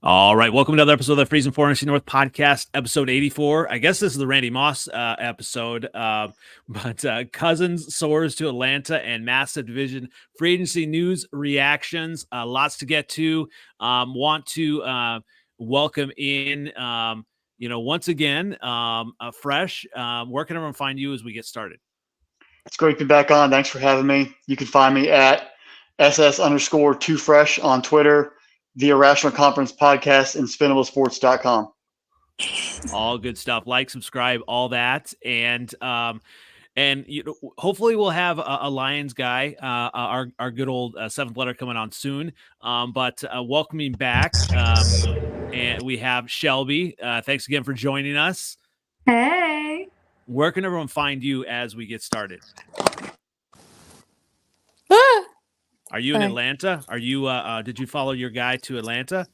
All right, welcome to another episode of the Freezin NFC North Podcast, episode 84. I guess this is the Randy Moss episode, but Cousins soars to Atlanta and massive division free agency news reactions. Lots to get to. Want to welcome in, once again, fresh. Where can everyone find you as we get started? It's great to be back on. Thanks for having me. You can find me at SS_2fresh on Twitter, the Irrational Conference Podcast, and SpinableSports.com. All good stuff. Like, subscribe, all that, and hopefully we'll have a Lions guy, our good old seventh letter coming on soon. But welcoming back, and we have Shelby. Thanks again for joining us. Hey. Where can everyone find you as we get started? Are you in Atlanta? Are you? Did you follow your guy to Atlanta?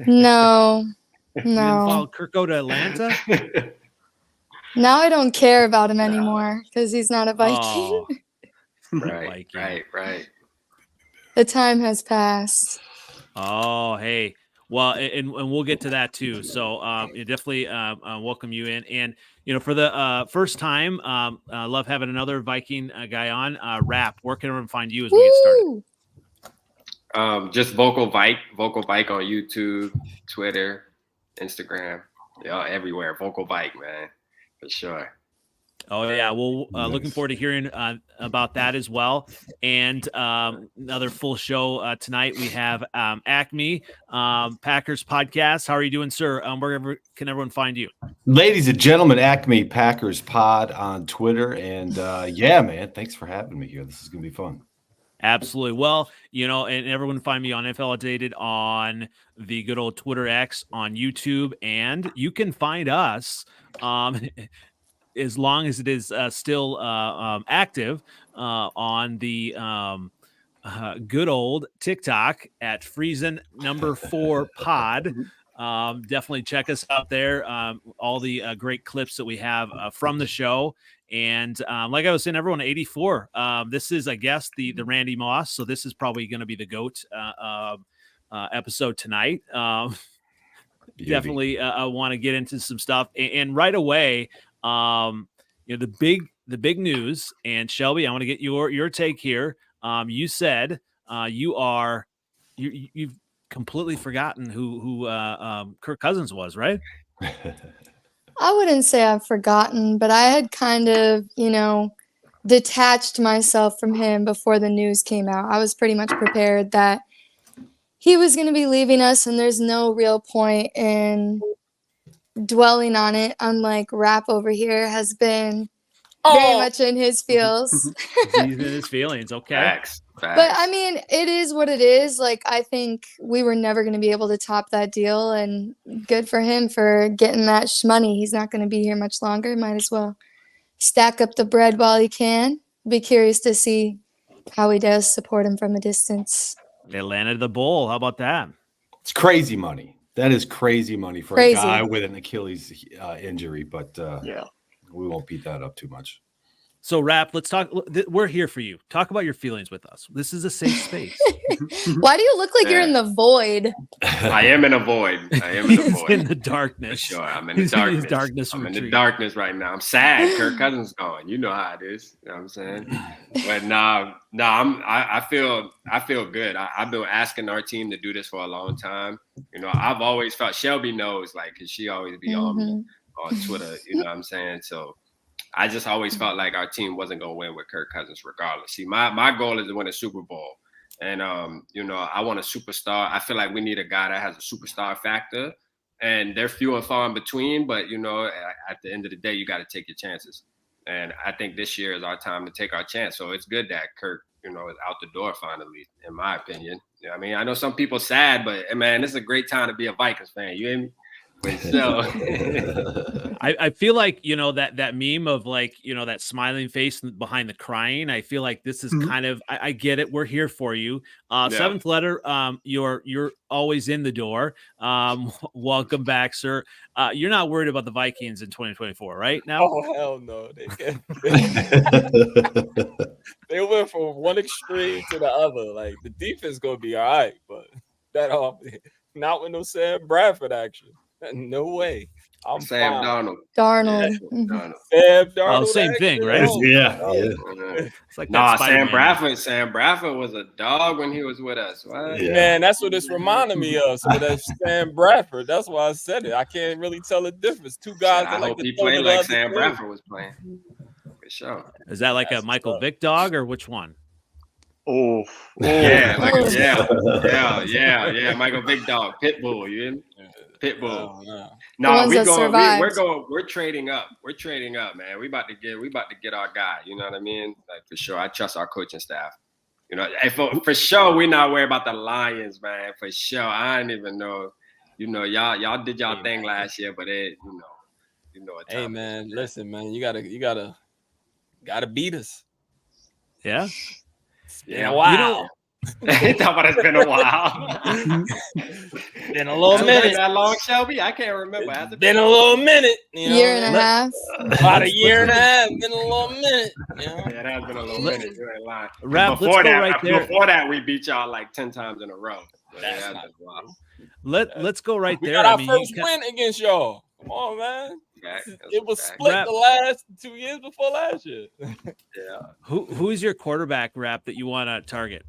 No. You didn't follow Kirko to Atlanta? Now I don't care about him anymore because he's not a Viking. Oh, Right. The time has passed. Oh, hey. Well, and we'll get to that too. So definitely welcome you in. And, for the first time, love having another Viking guy on. Rap, where can everyone find you as we get started? Just Vocal Vike on YouTube, Twitter, Instagram, everywhere. Vocal Vike, man, for sure. Oh, yeah. Well, looking forward to hearing about that as well. And another full show tonight. We have Acme Packers Podcast. How are you doing, sir? Wherever can everyone find you? Ladies and gentlemen, Acme Packers Pod on Twitter. And yeah, man, thanks for having me here. This is going to be fun. Absolutely. Well, and everyone find me on NFLOutdated on the good old Twitter X, on YouTube. And you can find us as long as it is still active on the good old TikTok at Freezin #4 Pod. Definitely check us out there. All the great clips that we have from the show. And like I was saying, everyone, 84. This is, I guess, the Randy Moss. So this is probably going to be the GOAT episode tonight. Definitely want to get into some stuff. And right away, the big news, and Shelby, I want to get your take here. You said you've completely forgotten who Kirk Cousins was, right? I wouldn't say I've forgotten, but I had kind of, detached myself from him before the news came out. I was pretty much prepared that he was going to be leaving us, and there's no real point in dwelling on it, unlike Rap over here has been very much in his feels. He's in his feelings. Okay. Facts. But I mean, it is what it is. Like, I think we were never going to be able to top that deal, and good for him for getting that money. He's not going to be here much longer. Might as well stack up the bread while he can. Be curious to see how he does support him from a distance. They landed the bowl. How about that? It's crazy money. That is crazy money for a guy with an Achilles injury, but we won't beat that up too much. So, Rap, let's talk. We're here for you. Talk about your feelings with us. This is a safe space. Why do you look like you're in the void? I am in a void. He's in the darkness. For sure. I'm in the darkness. I'm in the darkness right now. I'm sad. Kirk Cousins gone. You know how it is. You know what I'm saying? But I feel good. I've been asking our team to do this for a long time. I've always felt, Shelby knows, because she always be on me on Twitter. You know what I'm saying? So I just always felt like our team wasn't going to win with Kirk Cousins regardless. See, my goal is to win a Super Bowl. And, I want a superstar. I feel like we need a guy that has a superstar factor. And they're few and far in between. But, at the end of the day, you got to take your chances. And I think this year is our time to take our chance. So it's good that Kirk, is out the door finally, in my opinion. I mean, I know some people sad, but, man, this is a great time to be a Vikings fan. You hear me? So I feel like, that meme of that smiling face behind the crying. I feel like this is kind of, I get it. We're here for you. Seventh letter. You're always in the door. Welcome back, sir. You're not worried about the Vikings in 2024, right? Now? Oh, hell no. They went from one extreme to the other. Like, the defense going to be all right, but that off. Not with no Sam Bradford action. No way. I'm Sam fine. Darnold. Sam Darnold. Same thing, right? Yeah. It's like Sam Bradford was a dog when he was with us. Right? Yeah. Man, that's what this reminded me of. So that's Sam Bradford. That's why I said it. I can't really tell the difference. Two guys that like to play like Sam Bradford was playing. For sure. Is that like a Michael Vick dog or which one? Oh, yeah, Michael Vick dog, Pitbull. You hear me? Pitbull. No, we're trading up. We're trading up, man. We about to get our guy. You know what I mean? Like for sure. I trust our coaching staff. You know, for sure, we're not worried about the Lions, man. For sure. I didn't even know. You know, y'all did y'all thing last year, but you know. Hey man, listen, man, you gotta beat us. Yeah. It's been a while. You know, it's been a while. Been a little minute. That long, Shelby? I can't remember. Has it been a little minute. Year and a half. About a year and a half. Been a little minute. Yeah, it has been a little minute. You ain't lying. Before that, we beat y'all like 10 times in a row. Let's go right there. We got our first win against y'all. Come on, man. It was split the last 2 years before last year. Yeah. Who's your quarterback, Rap, that you want to target?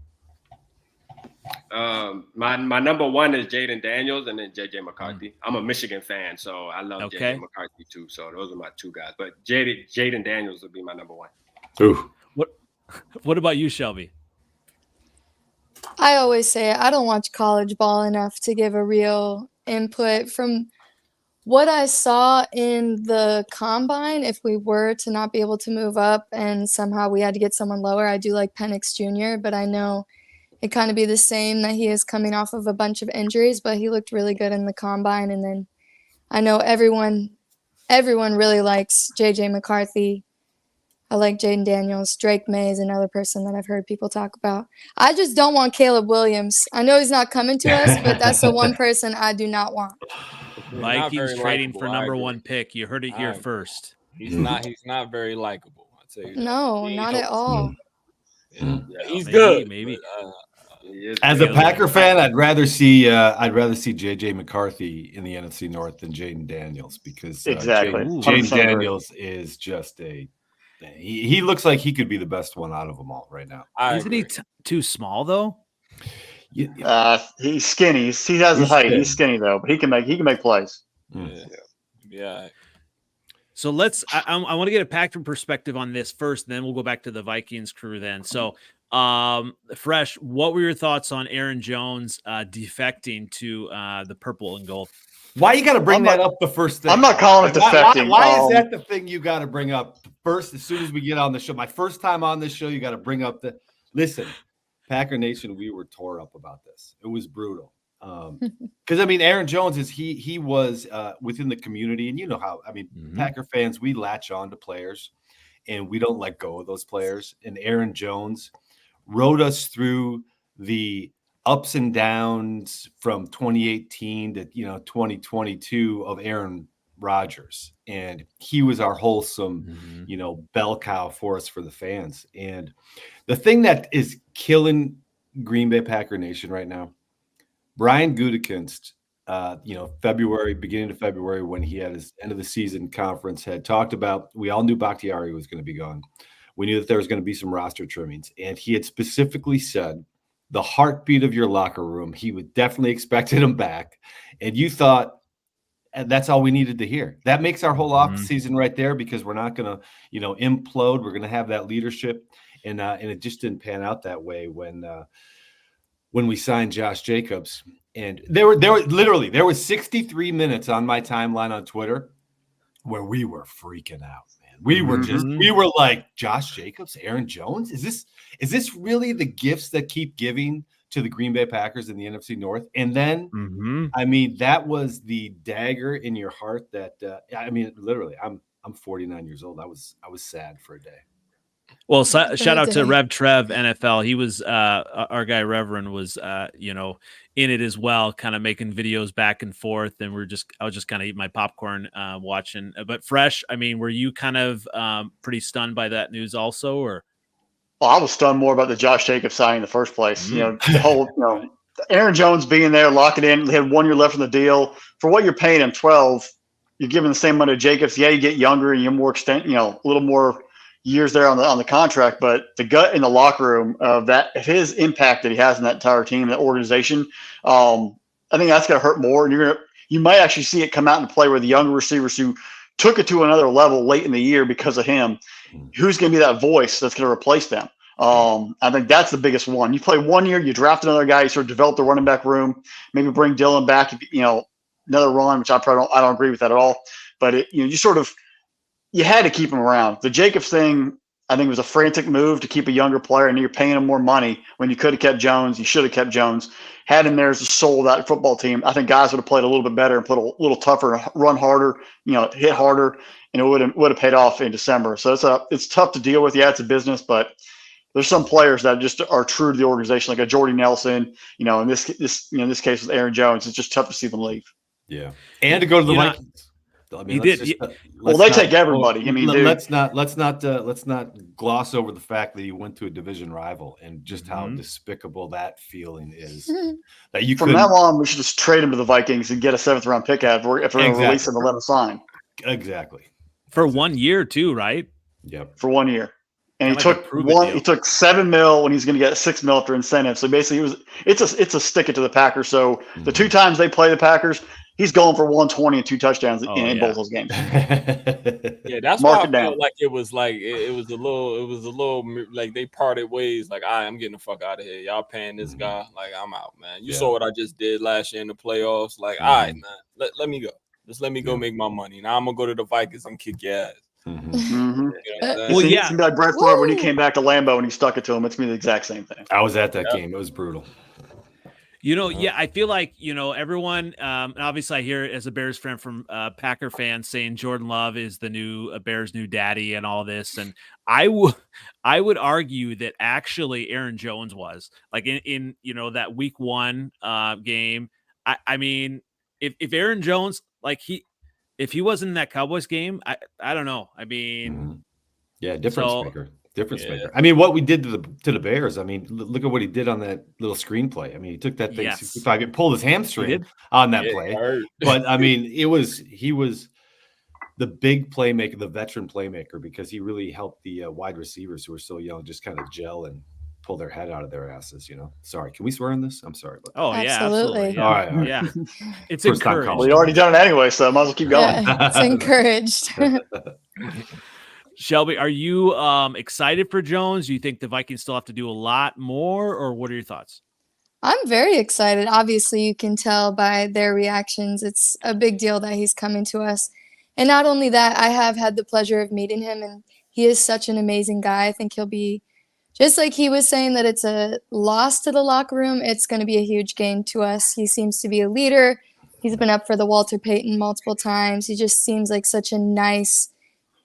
My number one is Jaden Daniels and then JJ McCarthy. I'm a Michigan fan, so I love JJ McCarthy too. So those are my two guys. But Jaden Daniels would be my number one. Ooh. What about you, Shelby? I always say I don't watch college ball enough to give a real input. From what I saw in the combine, if we were to not be able to move up and somehow we had to get someone lower, I do like Penix Jr., but I know it kind of be the same that he is coming off of a bunch of injuries, but he looked really good in the combine. And then I know everyone really likes JJ McCarthy. I like Jaden Daniels. Drake May is another person that I've heard people talk about. I just don't want Caleb Williams. I know he's not coming to us, but that's the one person I do not want. Vikings trading for number one pick. You heard it here first. He's not very likable. I'd say. No, not at all. Yeah, he's good. Maybe. As a Packer fan, I'd rather see JJ McCarthy in the NFC North than Jaden Daniels because Jaden Daniels is just he looks like he could be the best one out of them all right now. Isn't he too small though? He's skinny. He has the height. He's skinny though, but he can make plays. Yeah. So I want to get a Packer perspective on this first, then we'll go back to the Vikings crew then. So Fresh, what were your thoughts on Aaron Jones defecting to the purple and gold? Why you got to bring that up the first thing? I'm not calling it defecting. Why is that the thing you got to bring up first as soon as we get on the show? My first time on this show, you got to bring up listen, Packer Nation, we were tore up about this. It was brutal. Because I mean, Aaron Jones he was within the community, and you know how Packer fans, we latch on to players and we don't let go of those players. And Aaron Jones rode us through the ups and downs from 2018 to 2022 of Aaron Rodgers, and he was our wholesome bell cow for us, for the fans. And the thing that is killing Green Bay Packer Nation right now, Brian Gutekunst, beginning of February, when he had his end of the season conference, had talked about, we all knew Bakhtiari was going to be gone. We knew that there was going to be some roster trimmings, and he had specifically said the heartbeat of your locker room, he would definitely expected him back. And you thought, that's all we needed to hear. That makes our whole off season right there, because we're not going to, implode. We're going to have that leadership. And it just didn't pan out that way when we signed Josh Jacobs. And there was 63 minutes on my timeline on Twitter where we were freaking out, man. We were like, Josh Jacobs, Aaron Jones, is this really the gifts that keep giving to the Green Bay Packers in the NFC North? And then, that was the dagger in your heart that, literally, I'm 49 years old. I was sad for a day. Well, shout out to Rev Trev NFL. He was our guy Reverend was in it as well, kind of making videos back and forth, and I was just kind of eating my popcorn watching. But Fresh, were you kind of pretty stunned by that news also, or? Well, I was stunned more about the Josh Jacobs signing in the first place. The whole Aaron Jones being there, lock it in. They had 1 year left in the deal. For what you're paying him, 12, you're giving the same money to Jacobs. Yeah, you get younger and you're more a little more years there on the contract. But the gut in the locker room of his impact that he has in that entire team, that organization, I think that's going to hurt more. And you might actually see it come out and play where the younger receivers who took it to another level late in the year because of him, who's going to be that voice that's going to replace them. I think that's the biggest one. You play 1 year, you draft another guy, you sort of develop the running back room, maybe bring Dylan back, another run, which I don't agree with that at all. But you had to keep him around. The Jacobs thing, I think, was a frantic move to keep a younger player, and you're paying him more money when you could have kept Jones. You should have kept Jones. Had him there as the soul of that football team. I think guys would have played a little bit better and put a little tougher, run harder, hit harder, and it would have paid off in December. So it's tough to deal with. Yeah, it's a business, but there's some players that just are true to the organization, like a Jordy Nelson. In this case with Aaron Jones, it's just tough to see them leave. Yeah, and to go to the Vikings. He did. They take everybody. Let's not gloss over the fact that he went to a division rival and just how despicable that feeling is. That you from now on, we should just trade him to the Vikings and get a 7th round pick out if we're going to release him and let him sign. Exactly. For 1 year too, right? Yep. For 1 year. And he took $7 million when he's going to get $6 million after incentive. So basically, it's a stick it to the Packers. So the 2 times they play the Packers, he's going for 120 and 2 touchdowns in both those games. Yeah, that's why I felt like it was a little like they parted ways. Like, all right, I'm getting the fuck out of here. Y'all paying this guy? Like, I'm out, man. You saw what I just did last year in the playoffs. Like, all right, man, let me go. Just let me go make my money. Now I'm gonna go to the Vikings and kick your ass. It's gonna be like Brett Favre when he came back to Lambeau and he stuck it to him. It's gonna be the exact same thing. I was at that game. It was brutal. I feel like, everyone, obviously I hear as a Bears fan from Packer fans saying Jordan Love is the new Bears' new daddy and all this. And I would argue that actually Aaron Jones was like in that week 1 game. I mean, if Aaron Jones, if he wasn't in that Cowboys game, I don't know. I mean, difference maker. I mean, what we did to the Bears. I mean, look at what he did on that little screenplay. I mean, he took that thing 65, it pulled his hamstring on that play. But I mean, he was the big playmaker, the veteran playmaker, because he really helped the wide receivers who are so young just kind of gel and pull their head out of their asses. Sorry, can we swear on this? I'm sorry. Absolutely. Yeah. All right. Yeah, it's encouraged. Well, you already done it anyway, so I might as well keep going. It's encouraged. Shelby, are you excited for Jones? Do you think the Vikings still have to do a lot more, or what are your thoughts? I'm very excited. Obviously, you can tell by their reactions. It's a big deal that he's coming to us. And not only that, I have had the pleasure of meeting him, and he is such an amazing guy. I think he'll be, just like he was saying that it's a loss to the locker room, it's going to be a huge gain to us. He seems to be a leader. He's been up for the Walter Payton multiple times. He just seems like such a nice,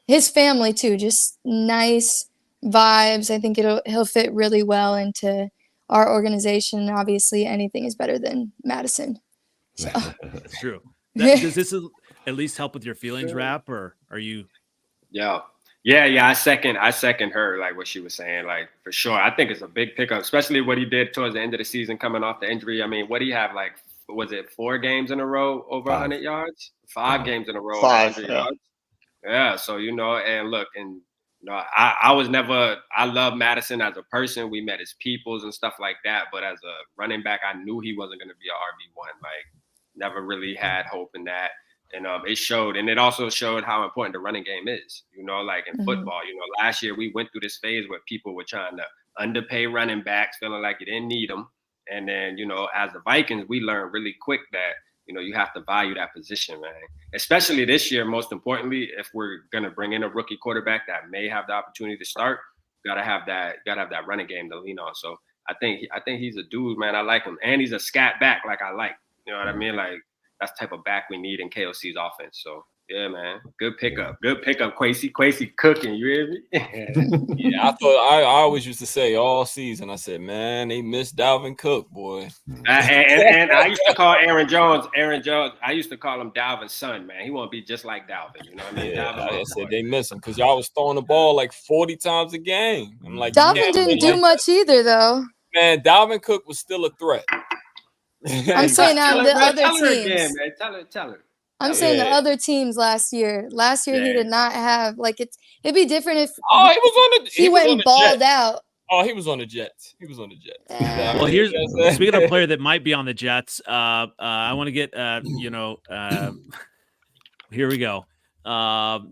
his family too, just nice vibes. I think he'll fit really well into our organization. Obviously, anything is better than Madison. So. That's true. Does this at least help with your feelings, Rap, or are you? Yeah. I second her, like what she was saying, like for sure. I think it's a big pickup, especially what he did towards the end of the season, coming off the injury. I mean, what do you have? Like, was it 4 games in a row over 100 yards? 5 games in a row over 100 yards. Yeah, so and look, and I love Madison as a person. We met as peoples and stuff like that, but as a running back, I knew he wasn't going to be an RB1. Like, never really had hope in that, and it showed, and it also showed how important the running game is. Like in football, last year we went through this phase where people were trying to underpay running backs, feeling like you didn't need them, and then as the Vikings, we learned really quick that. You have to value that position, man. Especially this year, most importantly, if we're gonna bring in a rookie quarterback that may have the opportunity to start, gotta have that running game to lean on. So I think he's a dude, man. I like him, and he's a scat back, like I like. You know what I mean? Like that's the type of back we need in KOC's offense. So yeah, man, good pickup, Kwesi cooking. You hear me? Yeah, I always used to say all season. I said, man, they missed Dalvin Cook, boy. And I used to call Aaron Jones. I used to call him Dalvin's son, man. He want to be just like Dalvin. You know what I mean? Yeah, I said they miss him because y'all was throwing the ball like 40 times a game. I'm like, Dalvin didn't do much either, though. Man, Dalvin Cook was still a threat. I'm saying out of the other tell her teams. again, man. Tell her. I'm saying the other teams last year. Last year he did not have it'd be different if he went and balled out. Oh, he was on the Jets. Well, here's speaking of a player that might be on the Jets. I want to get here we go.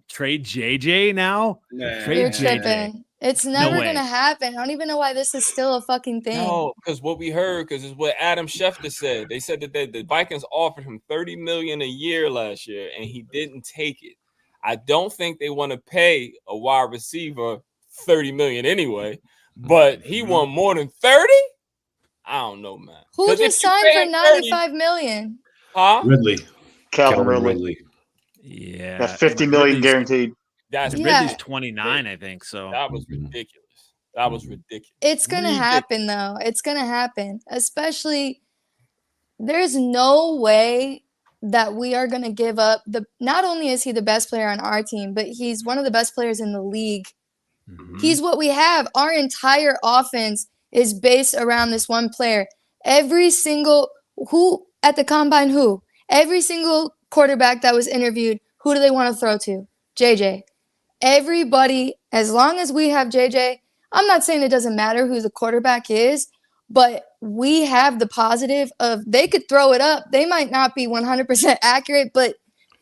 Trade JJ now. You're tripping. It's never gonna happen. I don't even know why this is still a fucking thing. No, because what we heard, because it's what Adam Schefter said. They said that the Vikings offered him $30 million a year last year, and he didn't take it. I don't think they want to pay a wide receiver $30 million anyway, but he won more than 30. I don't know, man. Who just signed for $95 million? Huh? Ridley. Calvin Ridley. Yeah. That's $50 million guaranteed. Ridley's 29, I think. So that was ridiculous. It's gonna happen, though. It's gonna happen. Especially, there's no way that we are gonna give up not only is he the best player on our team, but he's one of the best players in the league. Mm-hmm. He's what we have. Our entire offense is based around this one player. Every single every single quarterback that was interviewed, who do they want to throw to? JJ. Everybody, as long as we have JJ, I'm not saying it doesn't matter who the quarterback is, but we have the positive of they could throw it up. They might not be 100% accurate, but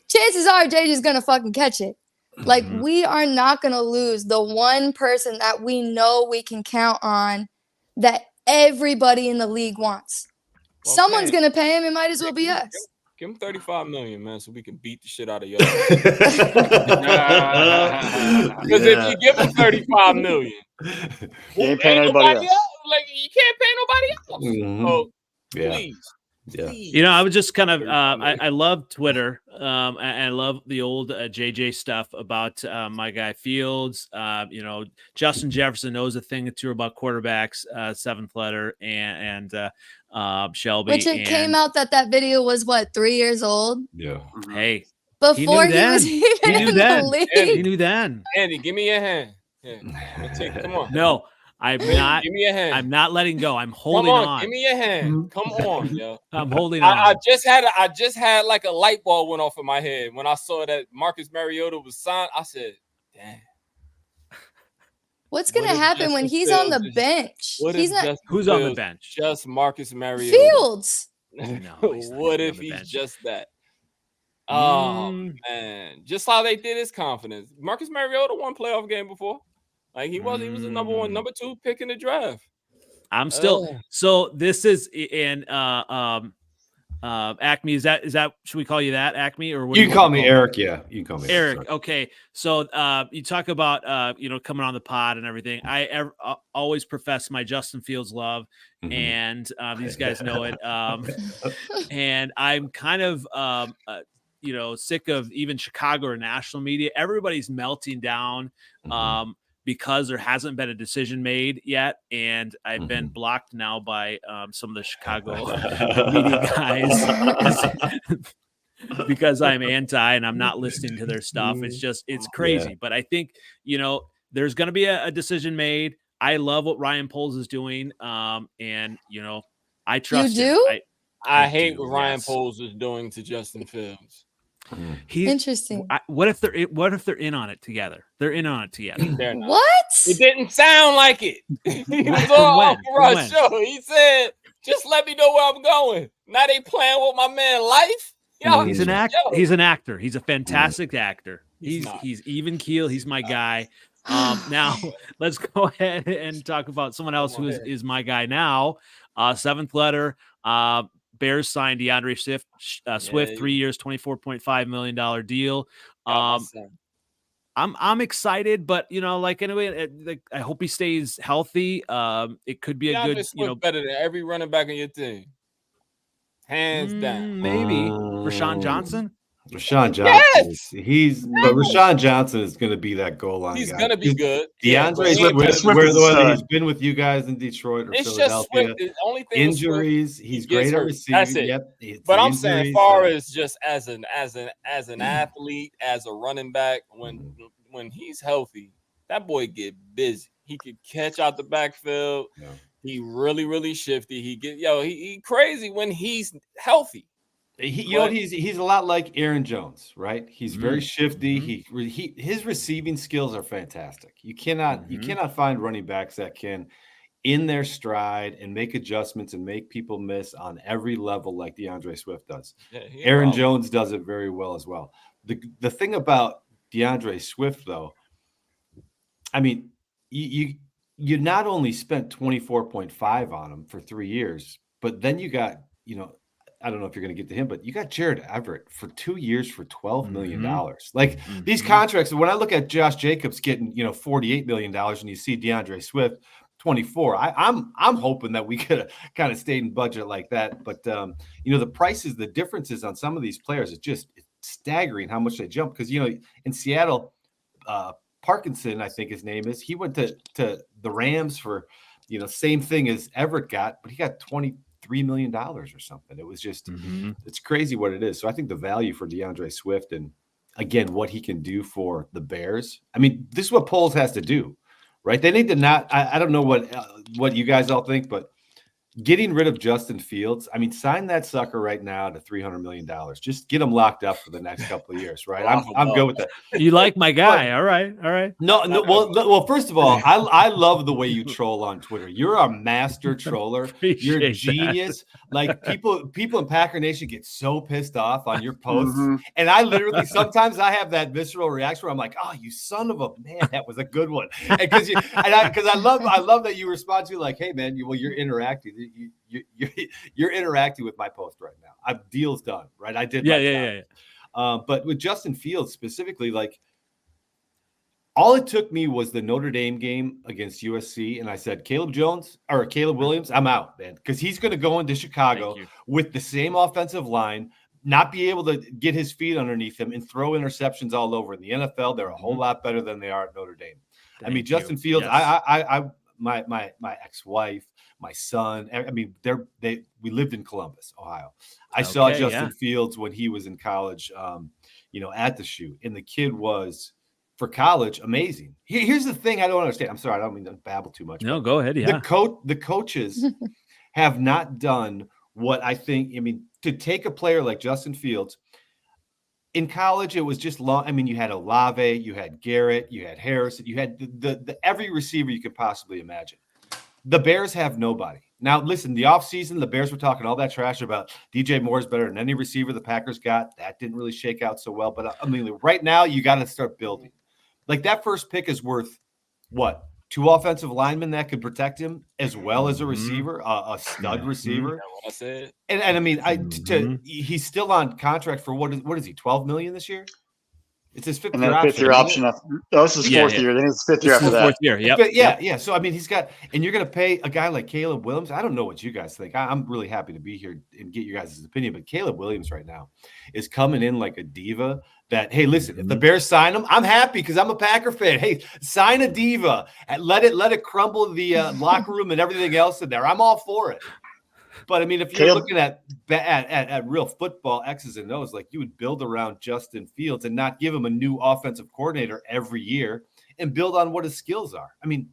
chances are JJ's going to fucking catch it. Like, we are not going to lose the one person that we know we can count on that everybody in the league wants. Well, someone's going to pay him. It might as well be us. Give him $35 million, man, so we can beat the shit out of y'all. Because if you give him $35 million, you ain't paying anybody else. Like, you can't pay nobody else. Mm-hmm. So please. Yeah. You know, I was just kind of I love Twitter. I love the old JJ stuff about my guy Fields. Justin Jefferson knows a thing or two about quarterbacks, seventh letter, and Shelby. Which it came out that video was 3 years old. Yeah. Hey, before he was even in the league. He knew then. Andy, give me your hand. Yeah. Come on. No. I'm not. Give me a hand. I'm not letting go. I'm holding on. Give me your hand. Come on, yo. I'm holding on. I just had like a light bulb went off in my head when I saw that Marcus Mariota was signed. I said, "Damn." What's gonna happen when he's on the bench? Who's on the bench? Just Marcus Mariota. Fields. No, what if he's just that? Oh man, just how they did his confidence. Marcus Mariota won playoff game before. Like he was the number 2 pick in the draft. I'm still so this is in Acme. Is that should we call you that, Acme, or what you can call me Eric? Yeah, you can call me Eric. Okay, so you talk about coming on the pod and everything. I always profess my Justin Fields love, and these guys know it. And I'm kind of sick of even Chicago or national media. Everybody's melting down. Because there hasn't been a decision made yet, and I've been blocked now by some of the Chicago media guys because I'm anti and I'm not listening to their stuff. It's crazy. Yeah. But I think, there's going to be a decision made. I love what Ryan Poles is doing, and I trust you do? him. I hate what Ryan Poles is doing to Justin Fields. Interesting. What if they're in on it together? They're in on it together. What? It didn't sound like it. He was on our show. He said, "Just let me know where I'm going." Now they playing with my man life. He's an actor. He's an actor. He's a fantastic actor. He's even keel. He's my guy. Now let's go ahead and talk about someone else who is my guy now. Seventh letter. Bears signed DeAndre Swift 3 years, $24.5 million deal. I'm excited, but anyway, I hope he stays healthy. It could be a good, better than every running back on your team, hands down. Maybe Rashawn Johnson. Rashawn Johnson, but Rashawn Johnson is going to be that goal line. He's going to be good. DeAndre whether he's been with you guys in Detroit or Philadelphia. Just the only thing injuries. He's great at receiving. That's it. Yep, but I'm saying, as far as just as an athlete, as a running back, when he's healthy, that boy get busy. He could catch out the backfield. Yeah. He really, really shifty. He crazy when he's healthy. He's a lot like Aaron Jones, right? He's very shifty. His receiving skills are fantastic. You cannot find running backs that can, in their stride, and make adjustments and make people miss on every level like DeAndre Swift does. Yeah, Aaron Jones does it very well as well. The thing about DeAndre Swift, though, I mean, you not only spent 24.5 on him for 3 years, but then you got, I don't know if you're going to get to him, but you got Jared Everett for 2 years for $12 million. Like these contracts, when I look at Josh Jacobs getting, $48 million and you see DeAndre Swift 24, I'm hoping that we could have kind of stayed in budget like that. But, the prices, the differences on some of these players, it's staggering how much they jump. Because, in Seattle, Parkinson, I think his name is, he went to the Rams for, same thing as Everett got, but he got $23 million or something. It was just, it's crazy what it is. So I think the value for DeAndre Swift and, again, what he can do for the Bears. I mean, this is what Poles has to do, right? They need to not, I don't know what you guys all think, but getting rid of Justin Fields, I mean, sign that sucker right now to $300 million. Just get him locked up for the next couple of years, right? I'm good with that. You like my guy. All right. No. Well, first of all, I love the way you troll on Twitter. You're a master troller. You're a genius. That. Like people in Packer Nation get so pissed off on your posts. And I literally, sometimes I have that visceral reaction where I'm like, oh, you son of a man, that was a good one. Because I love that you respond to like, hey man, you're interacting. You're interacting with my post right now. Deal's done, right? I did. Yeah. But with Justin Fields specifically, like all it took me was the Notre Dame game against USC, and I said, Caleb Williams, I'm out, man, because he's going to go into Chicago with the same offensive line, not be able to get his feet underneath him, and throw interceptions all over. In the NFL, they're a whole lot better than they are at Notre Dame. Justin Fields, yes. My ex-wife, my son, I mean, we lived in Columbus, Ohio. I saw Justin Fields when he was in college, at the shoot, and the kid was, for college, amazing. Here's the thing I don't understand. I'm sorry, I don't mean to babble too much. No, go ahead. Yeah. The coaches have not done what I think. I mean, to take a player like Justin Fields. In college, it was just long. I mean, you had Olave, you had Garrett, you had Harrison, you had the every receiver you could possibly imagine. The Bears have nobody. Now, listen, the offseason, the Bears were talking all that trash about DJ Moore is better than any receiver the Packers got. That didn't really shake out so well. But, I mean, right now, you got to start building. Like, that first pick is worth, what, 2 offensive linemen that could protect him as well as a receiver, a stud receiver. I said. And I mean, he's still on contract for what is he, $12 million this year? It's his fifth year option. This is fourth year. Then it's fifth year after that. Fourth year. Yep. Yeah. So I mean, and you're going to pay a guy like Caleb Williams. I don't know what you guys think. I'm really happy to be here and get your guys' opinion. But Caleb Williams right now is coming in like a diva. That, hey, listen, if the Bears sign him, I'm happy because I'm a Packer fan. Hey, sign a diva and let it crumble the locker room and everything else in there. I'm all for it. But I mean, if you're looking at real football X's and O's, like you would build around Justin Fields and not give him a new offensive coordinator every year and build on what his skills are. I mean,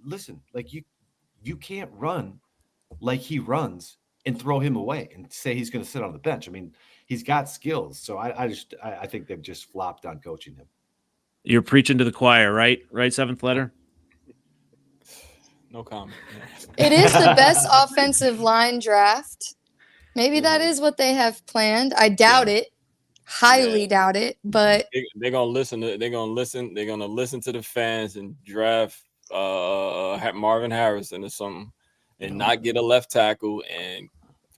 listen, like you can't run like he runs and throw him away and say he's going to sit on the bench. I mean, he's got skills. So I think they've just flopped on coaching him. You're preaching to the choir, right? Right, Seventh Letter? No comment. It is the best offensive line draft. Maybe that is what they have planned. I doubt it. Highly doubt it. But they're gonna listen to the fans and draft Marvin Harrison or something and not get a left tackle. And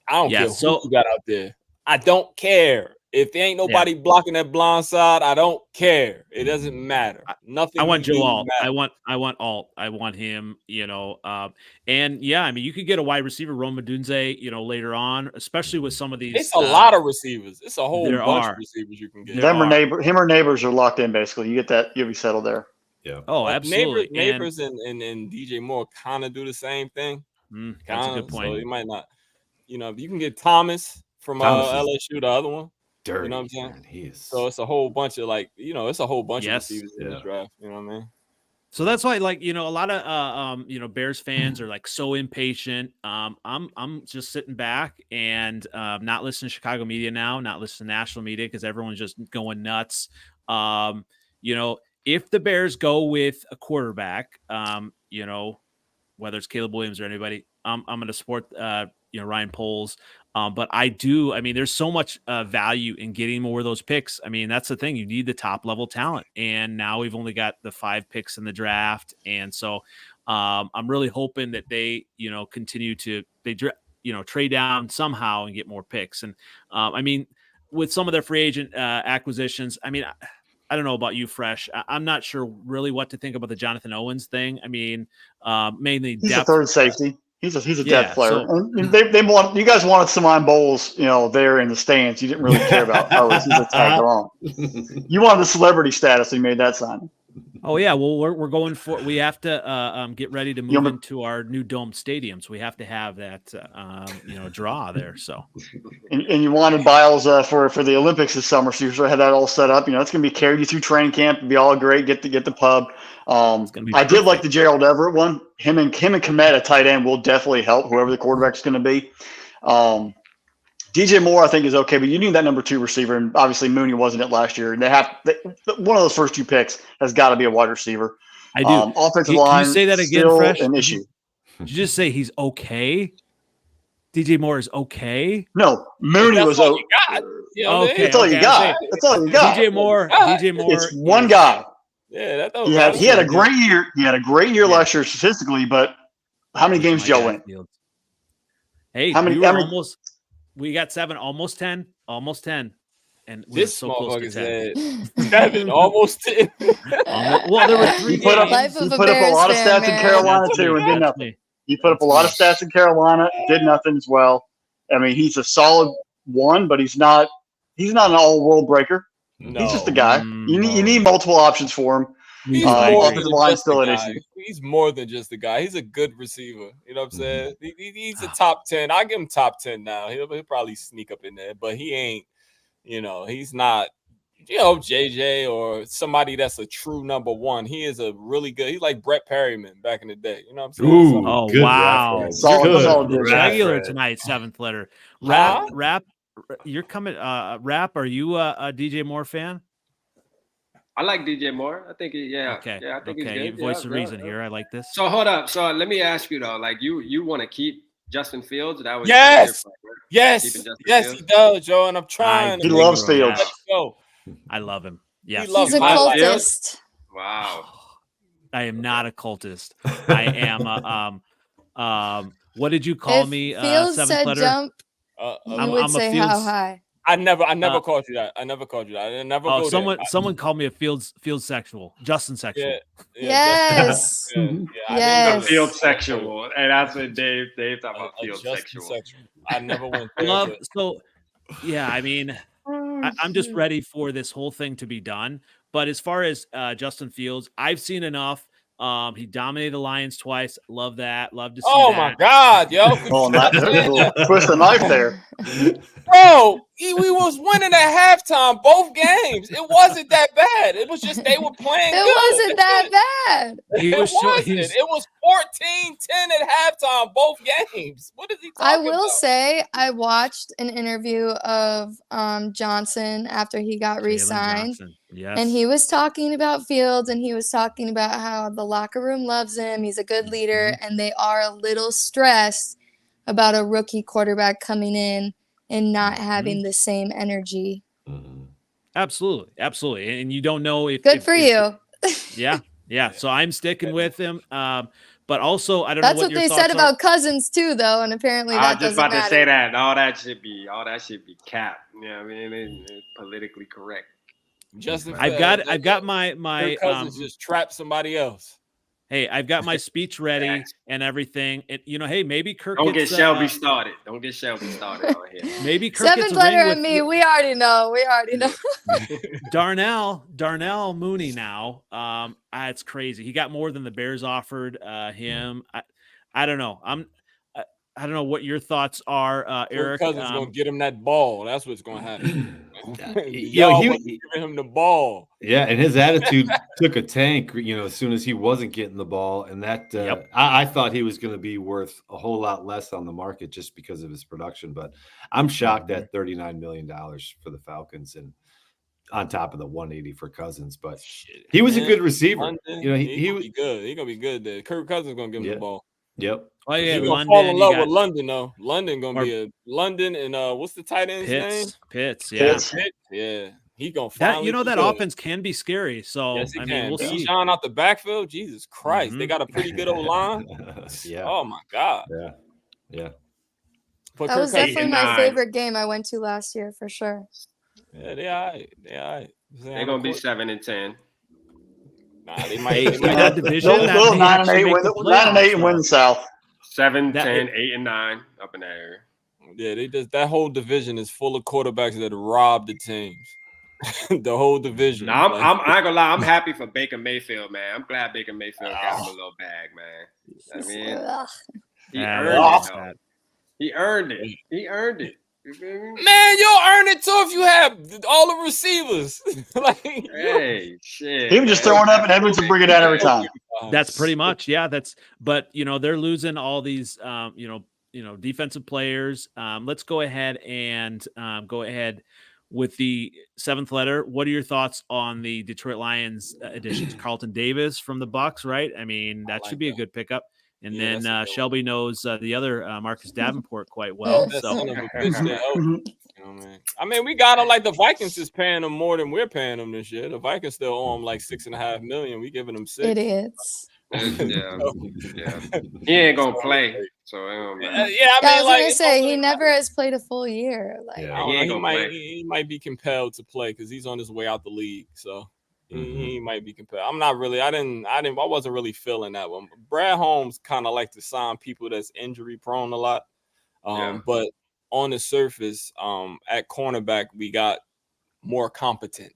I don't care who you got out there. I don't care. If there ain't nobody blocking that blind side, I don't care. It doesn't matter. Nothing. I want Joe Alt. I want Alt. I want him, and I mean, you could get a wide receiver, Rome Odunze, later on, especially with some of these. It's a lot of receivers. It's a whole bunch of receivers you can get. Him or Neighbors are locked in, basically. You get that, you'll be settled there. Yeah. Oh, absolutely. Neighbors and DJ Moore kind of do the same thing. That's a good point. So you might not, if you can get Thomas from LSU, the other one. Dirty, you know what I'm saying? Man, so it's a whole bunch of of receivers in this draft. You know what I mean? So that's why, like, a lot of Bears fans are like so impatient. I'm just sitting back and not listening to Chicago media now, not listening to national media because everyone's just going nuts. If the Bears go with a quarterback, whether it's Caleb Williams or anybody, I'm going to support Ryan Poles. But there's so much value in getting more of those picks. I mean, that's the thing. You need the top level talent. And now we've only got the 5 picks in the draft. And so I'm really hoping that they, continue to, trade down somehow and get more picks. And with some of their free agent acquisitions, I don't know about you, Fresh. I'm not sure really what to think about the Jonathan Owens thing. Mainly he's depth. a third safety. He's a depth player. So, and they want, you guys wanted Simon Bowles, there in the stands. You didn't really care about Owens. He's a tag along. You wanted the celebrity status. So you made that sign. Oh yeah, well we're going for. We have to get ready to move into our new domed stadiums. We have to have that draw there. So, and you wanted Biles for the Olympics this summer, so you had that all set up. It's going to be carried you through training camp. It'll be all great. Get the pub. I did like the Gerald Everett one. Him and Kempner at tight end will definitely help whoever the quarterback is going to be. DJ Moore, I think, is okay, but you need that number 2 receiver, and obviously Mooney wasn't it last year. And one of those first 2 picks has got to be a wide receiver. I do. Offensive line, can you say that again, still Fresh? an issue. Did you just say he's okay? DJ Moore is okay? No, Mooney was okay. That's all you got. That's all you got. DJ Moore. It's one guy. Yeah, he had a great year. He had a great year last year statistically, but how many games did y'all win? Hey, we got 7, almost 10, and we this so close to 10. 7, almost 10. Well, there were 3 games. He put up a lot of stats in Carolina too, and did nothing. He put up a lot of stats in Carolina, did nothing as well. He's a solid 1, but he's not an all-world breaker. No, he's just a guy. You need multiple options for him. Offensive line still an issue. He's more than just a guy. He's a good receiver. You know what I'm saying? He's a top 10. I give him top 10 now. He'll probably sneak up in there, but he ain't. He's not. JJ or somebody that's a true number 1. He is a really good. He's like Brett Perryman back in the day. You know what I'm saying? Ooh, oh wow! Solid regular tonight. 7th letter. Rap. You're coming. Rap. Are you a DJ Moore fan? I like DJ Moore. I think okay. Yeah, I think he's good. Voice of reason here. I like this. So hold up. So let me ask you though, like you want to keep Justin Fields? That was yes, he does, Joe. And I'm trying. He loves Fields. I love him. Yeah, he's a cultist. Wow. I am not a cultist. I am what did you call me? Fields 7th said letter? jump. You would say how high? I never called you that. I never go someone called me a field sexual. Justin sexual. Yes. Yes. Field sexual. And that's what Dave thought about field sexual. I never went there. I'm just ready for this whole thing to be done. But as far as Justin Fields, I've seen enough. He dominated the Lions twice. Love that. Love to see that. Oh my God, yo! Twist the knife there, bro. We was winning at halftime both games. It wasn't that bad. It was just they were playing. It wasn't that bad. It was 14-10 at halftime both games. What is he talking about? I will say I watched an interview of Johnson after he got re-signed. Yes. And he was talking about Fields, and he was talking about how the locker room loves him. He's a good leader, and they are a little stressed about a rookie quarterback coming in and not having the same energy. Absolutely. And you don't know if good for you. Yeah. So I'm sticking with him. But also, I don't That's know what they said about Cousins too, though, and apparently that doesn't matter. I was just about to say that. All that should be cap. It's politically correct. Justin, I've got my Cousins just trap somebody else. Hey, I've got my speech ready and everything. Hey, maybe Kirk. Don't get Shelby started. Don't get Shelby started over here. Maybe Kirk 7th letter and me. We already know. Darnell Mooney now. It's crazy. He got more than the Bears offered him. I don't know. I don't know what your thoughts are, Eric. Cousins gonna get him that ball. That's what's gonna happen. Yo, he giving him the ball. Yeah, and his attitude took a tank, as soon as he wasn't getting the ball, and that I thought he was going to be worth a whole lot less on the market just because of his production. But I'm shocked at $39 million for the Falcons, and on top of the 180 for Cousins. But he was a good receiver. London, he was good. He's gonna be good there. Kirk Cousins gonna give him the ball. Yep. Oh yeah, he's gonna fall in love with London though. London gonna be a London and what's the tight end's name? Pitts. Yeah. Pitts. Yeah. He gonna finally that offense can be scary. So yes, I mean, we'll see. John out the backfield. Jesus Christ, they got a pretty good old line. Yeah. Oh my God. Yeah. That was definitely my favorite game I went to last year for sure. Yeah, they all right. They're gonna be 7-10. Nah, they might that division. 9-8 and win the South. 7-10, 8-9 up in that area. Yeah, that whole division is full of quarterbacks that rob the teams. The whole division. No, I ain't gonna lie. I'm happy for Baker Mayfield, man. I'm glad Baker Mayfield got him a little bag, man. I mean, he earned it. He earned it. Man, you'll earn it too if you have all the receivers. Hey, shit. He was just throwing up and Edmonds would bring it down every time. That's pretty much, but they're losing all these defensive players. Let's go ahead and with the seventh letter. What are your thoughts on the Detroit Lions additions? Carlton Davis from the Bucs, right? I mean, that should be a good pickup. And then Shelby knows the other Marcus Davenport quite well. So, I mean, we got him like the Vikings is paying him more than we're paying him this year. The Vikings still owe him like $6.5 million. We giving him $6 million. Idiots. Yeah. He ain't gonna play. So I was gonna say he never has played a full year. He might be compelled to play because he's on his way out the league. So. He might be compelled. I'm not really. I wasn't really feeling that one. Brad Holmes kind of like to sign people that's injury prone a lot. But on the surface, at cornerback, we got more competent.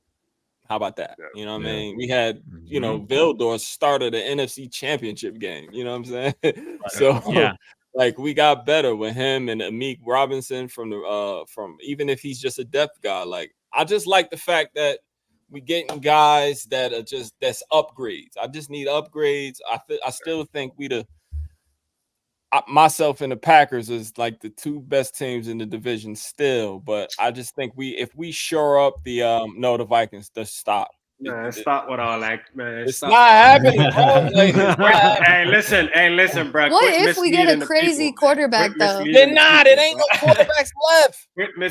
How about that? You know what I mean? We had, Vildor started the NFC Championship game. You know what I'm saying? So like we got better with him and Amik Robinson from even if he's just a depth guy. Like I just like the fact that we getting guys that are that's upgrades. I just need upgrades. I still think myself and the Packers is like the two best teams in the division still, but I just think if we shore up the Vikings, just stop. Man, stop with all that, man. It's not happening, bro. Hey, listen, bro. What if we get a crazy quarterback, though? They're not. It ain't no quarterbacks left.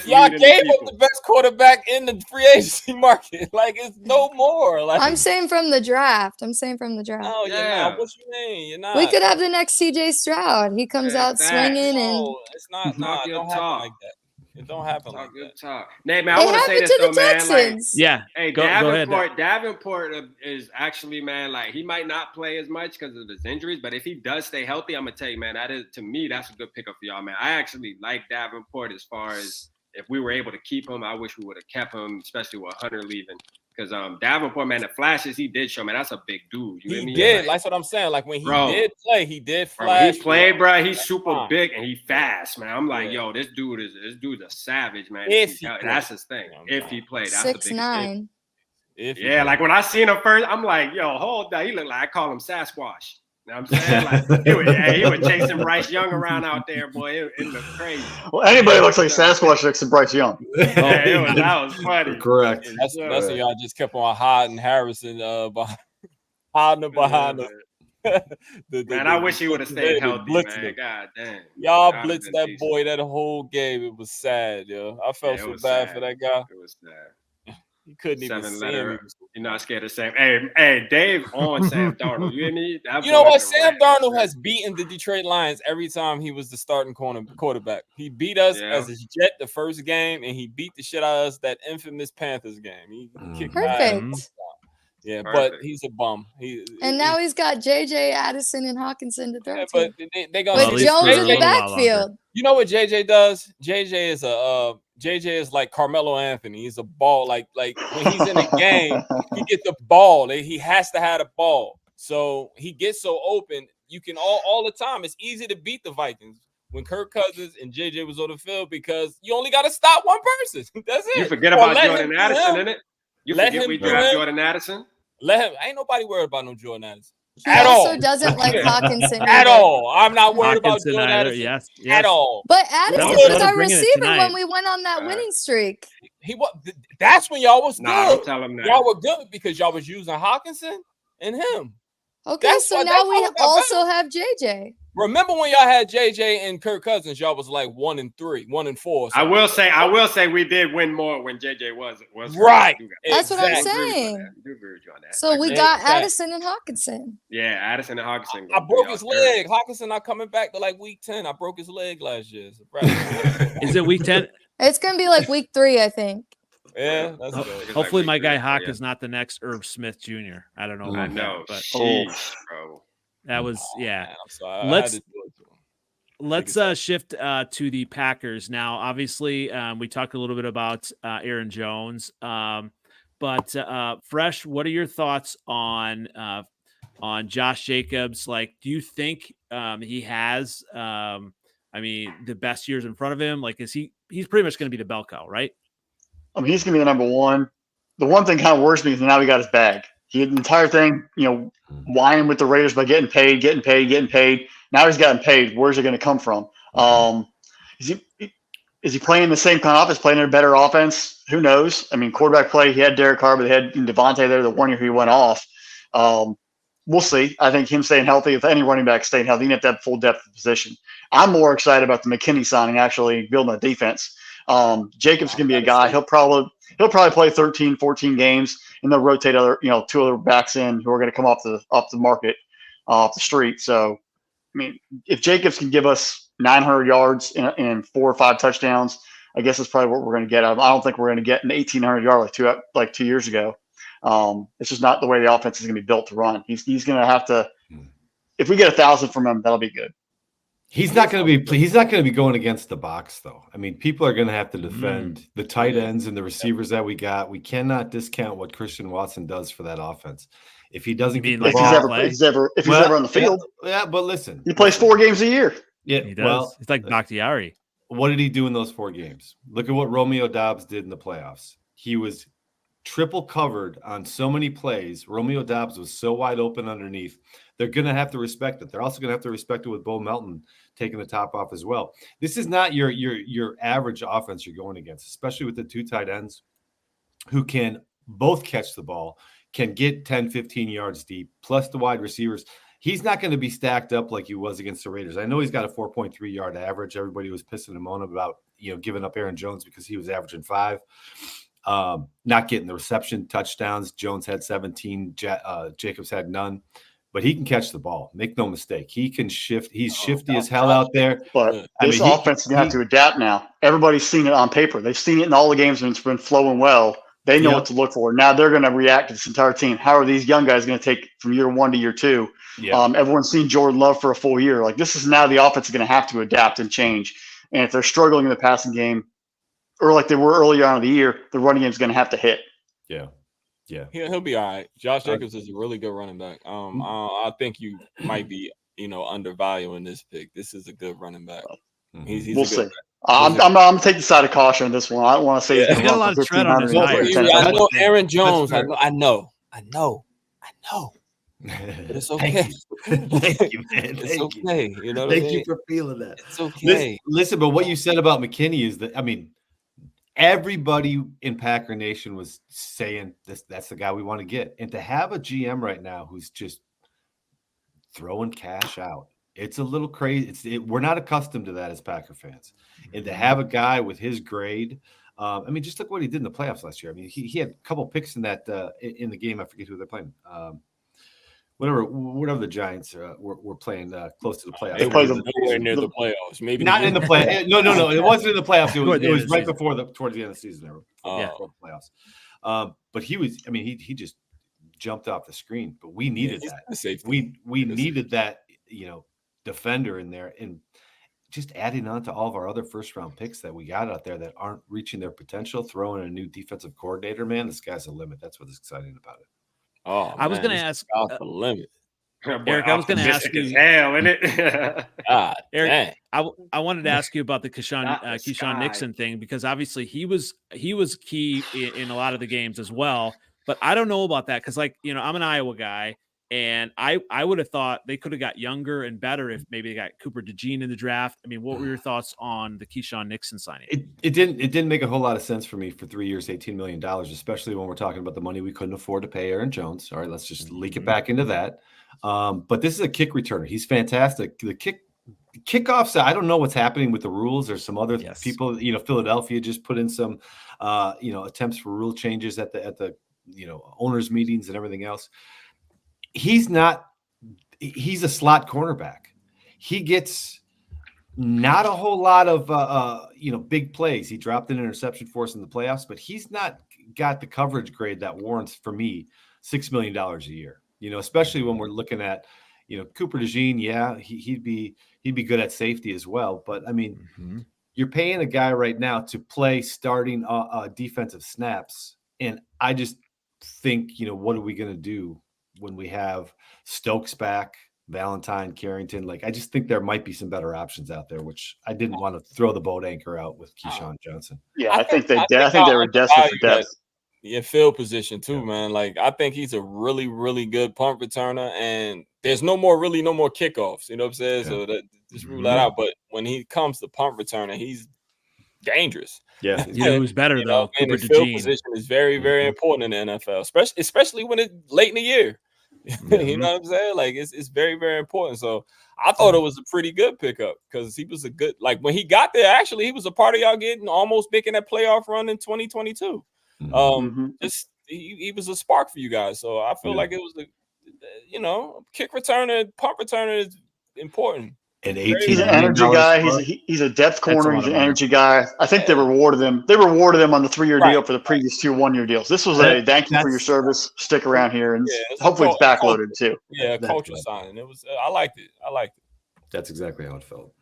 Y'all gave up the best quarterback in the free agency market. Like, it's no more. Like I'm saying from the draft. Oh, you're not. What you mean? You're not. We could have the next CJ Stroud. He comes out swinging and. It's not. No, it don't happen like that. It don't happen like that. Talk. Nate, man, I want to say this though, man. Like, hey, go ahead. Davenport is actually, man, like he might not play as much because of his injuries, but if he does stay healthy, I'm gonna tell you, man, to me, that's a good pickup for y'all, man. I actually like Davenport as far as if we were able to keep him. I wish we would have kept him, especially with Hunter leaving. Because Davenport, man, the flashes he did show, man, that's a big dude. You know what I mean? Did. Like, that's what I'm saying. Like when he did play, he did flash. When he played, bro, he's super big and he fast, man. I'm like, yo, this dude's a savage, man. That's his thing. If he played, that's 6'9". Like when I seen him first, I'm like, yo, hold on. He looked like I call him Sasquatch. You know what I'm saying? Like he was chasing Bryce Young around out there, boy. It looked crazy. Well, anybody looks like Sasquatch next to Bryce Young. That was funny. Correct. That's what y'all just kept on hiding Harrison behind the man, I wish he would have stayed healthy, man. God damn. Y'all blitzed that boy that whole game. It was sad, yo. I felt so bad for that guy. It was sad. He couldn't even see him. You're not scared of Sam. Hey, Dave on Sam Darnold. You hear me? You know what? Sam Darnold has beaten the Detroit Lions every time he was the starting quarterback. He beat us as a Jet the first game, and he beat the shit out of us that infamous Panthers game. He kicked Perfect. Yeah, but he's a bum. Now he's got JJ, Addison, and Hawkinson to throw to. But they gonna with Jones in the backfield. You know what JJ does? JJ is like Carmelo Anthony. He's a ball. Like when he's in a game, he gets the ball. He has to have the ball. So he gets so open. You can all the time. It's easy to beat the Vikings when Kirk Cousins and JJ was on the field because you only got to stop one person. That's it. You forget about Jordan Addison, innit? You forget we draft Jordan Addison? Let him. Ain't nobody worried about no Jordan Addison. He also doesn't like Hawkinson at all. I'm not worried about Jordan Addison yes. at all. But Addison was our receiver when we went on that winning streak. He was. That's when y'all was good. Don't tell him that. Y'all were good because y'all was using Hawkinson and him. Okay, so now we also have JJ. Remember when y'all had JJ and Kirk Cousins? Y'all was like 1-3, 1-4. I will say we did win more when JJ was right. That's what I'm saying. So we got Addison and Hawkinson. Yeah, Addison and Hawkinson. I broke his leg. Hawkinson not coming back to like week 10. I broke his leg last year. Is it week 10? It's gonna be like week 3, I think. Yeah, that's good. Hopefully, my guy Hawk is not the next Irv Smith Jr. I don't know. I know, but bro. That was man, I'm let's shift to the Packers now. Obviously, we talked a little bit about Aaron Jones, but Fresh, what are your thoughts on Josh Jacobs? Like, do you think he has, the best years in front of him? Like, he's pretty much going to be the bell cow, right? I mean, he's going to be the number one. The one thing kind of worries me is now he got his bag. He had the entire thing, whining with the Raiders by getting paid. Now he's gotten paid. Where's it going to come from? Is he playing the same kind of offense, playing a better offense? Who knows? I mean, quarterback play, he had Derek Carr, but they had Devontae there the 1 year he went off. We'll see. I think him staying healthy, if any running back staying healthy, you have to have full depth of position. I'm more excited about the McKinney signing, actually building a defense. Jacobs can be a guy. He'll probably play 13, 14 games, and they'll rotate two other backs in who are going to come off the market, off the street. So, I mean, if Jacobs can give us 900 yards and 4 or 5 touchdowns, I guess that's probably what we're going to get out of him. I don't think we're going to get an 1,800 yard like 2 years ago. It's just not the way the offense is going to be built to run. He's going to have to. If we get 1,000 from him, that'll be good. He's not going to be going against the box, though. I mean, people are going to have to defend the tight ends and the receivers that we got. We cannot discount what Christian Watson does for that offense. If he doesn't get the ball, if he's ever on the field, but listen, he plays 4 games a year. Yeah, he does. Well, it's like Bakhtiari. What did he do in those 4 games? Look at what Romeo Doubs did in the playoffs. He was triple covered on so many plays. Romeo Doubs was so wide open underneath. They're going to have to respect it. They're also going to have to respect it with Bo Melton taking the top off as well. This is not your average offense you're going against, especially with the 2 tight ends who can both catch the ball, can get 10, 15 yards deep, plus the wide receivers. He's not going to be stacked up like he was against the Raiders. I know he's got a 4.3 yard average. Everybody was pissing him on about, giving up Aaron Jones because he was averaging 5. Not getting the reception touchdowns. Jones had 17. Jacobs had none. But he can catch the ball. Make no mistake. He can shift. He's shifty as hell out there. But this offense is going to have to adapt now. Everybody's seen it on paper. They've seen it in all the games when it's been flowing well. They know what to look for. Now they're going to react to this entire team. How are these young guys going to take from year 1 to year 2? Everyone's seen Jordan Love for a full year. Like, this is now the offense is going to have to adapt and change. And if they're struggling in the passing game, or like they were earlier on in the year, the running game is going to have to hit. Yeah. Yeah, he'll be all right. Josh Jacobs is a really good running back. I think you might be, undervaluing this pick. This is a good running back. We'll see. I'm gonna take the side of caution on this one. I don't want to say he's got a lot of tread on his tires. I know Aaron Jones. I know. But it's okay. Thank you, man. It's okay. Thank you for feeling that. It's okay. Listen, but what you said about McKinney is that, everybody in Packer Nation was saying that's the guy we want to get. And to have a GM right now who's just throwing cash out, it's a little crazy. We're not accustomed to that as Packer fans. And to have a guy with his grade, just look what he did in the playoffs last year. He had a couple picks in that in the game. I forget who they're playing. Whatever the Giants were playing close to the playoffs. They were nowhere near the playoffs. Maybe not in the playoffs. No. It wasn't in the playoffs. It was right before towards the end of the season. The playoffs. But he was. He just jumped off the screen. But we needed that. We needed that. Defender in there, and just adding on to all of our other first round picks that we got out there that aren't reaching their potential. Throwing a new defensive coordinator, man, the sky's the limit. That's what's exciting about it. Oh, I was going to ask the limit. Eric, I was going to ask you. Hell, isn't it? Eric, I wanted to ask you about the Keyshawn Nixon thing, because obviously he was key in a lot of the games as well. But I don't know about that because, I'm an Iowa guy, and I would have thought they could have got younger and better if maybe they got Cooper DeJean in the draft. I mean, what were your thoughts on the Keyshawn Nixon signing? It didn't make a whole lot of sense for me for 3 years, $18 million, especially when we're talking about the money we couldn't afford to pay Aaron Jones. All right, let's just leak it back into that. But this is a kick returner. He's fantastic. The kickoffs, I don't know what's happening with the rules. There's some other people, Philadelphia just put in some, attempts for rule changes at the owners meetings and everything else. He's a slot cornerback. He gets not a whole lot of, big plays. He dropped an interception for us in the playoffs, but he's not got the coverage grade that warrants, for me, $6 million a year. Especially when we're looking at, Cooper DeJean. Yeah, he'd be good at safety as well. But I mean, you're paying a guy right now to play starting defensive snaps, and I just think, what are we going to do when we have Stokes back, Valentine, Carrington? I just think there might be some better options out there, which I didn't want to throw the boat anchor out with Keyshawn Johnson. Yeah, I think they were desperate for depth. Yeah, field position too, man. I think he's a really, really good punt returner, and there's no more kickoffs. You know what I'm saying? Yeah. So just rule that out. But when he comes to punt returner, he's dangerous. Yeah, who's better though? And the field position is very, very important in the NFL, especially when it's late in the year. You know what I'm saying? It's very, very important. So I thought it was a pretty good pickup because he was a good. When he got there, actually, he was a part of y'all almost making that playoff run in 2022. Just he was a spark for you guys, so I feel like it was kick returner, punt returner is important. And he's an energy guy. He's a depth corner. He's an energy guy. I think they rewarded him. They rewarded him on the 3-year deal for the previous 2 1-year deals. This was a thank you for your service. Stick around here, and hopefully it's backloaded too. Yeah, culture signing. It was. I liked it. That's exactly how it felt.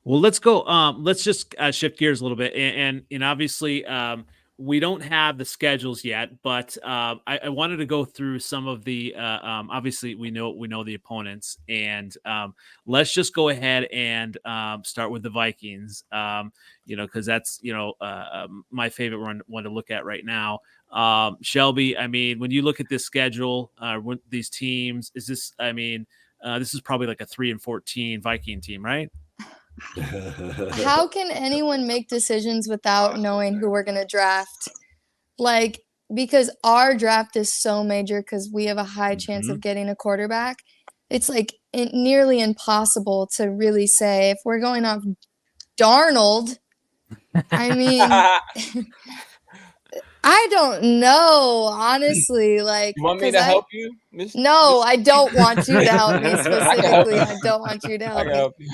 Well, let's go. Let's just shift gears a little bit, and obviously, we don't have the schedules yet, but I wanted to go through some of the. Obviously, we know the opponents, and let's just go ahead and start with the Vikings. Because that's my favorite one to look at right now. Shelby, I mean, when you look at this schedule, these teams, is this? I mean, this is probably like a 3-14 Viking team, right? How can anyone make decisions without knowing who we're going to draft? Because our draft is so major because we have a high chance of getting a quarterback. It's nearly impossible to really say if we're going off Darnold. I mean, I don't know, honestly. You want me to help you? No, I don't want you to help me specifically. I don't want you to help me.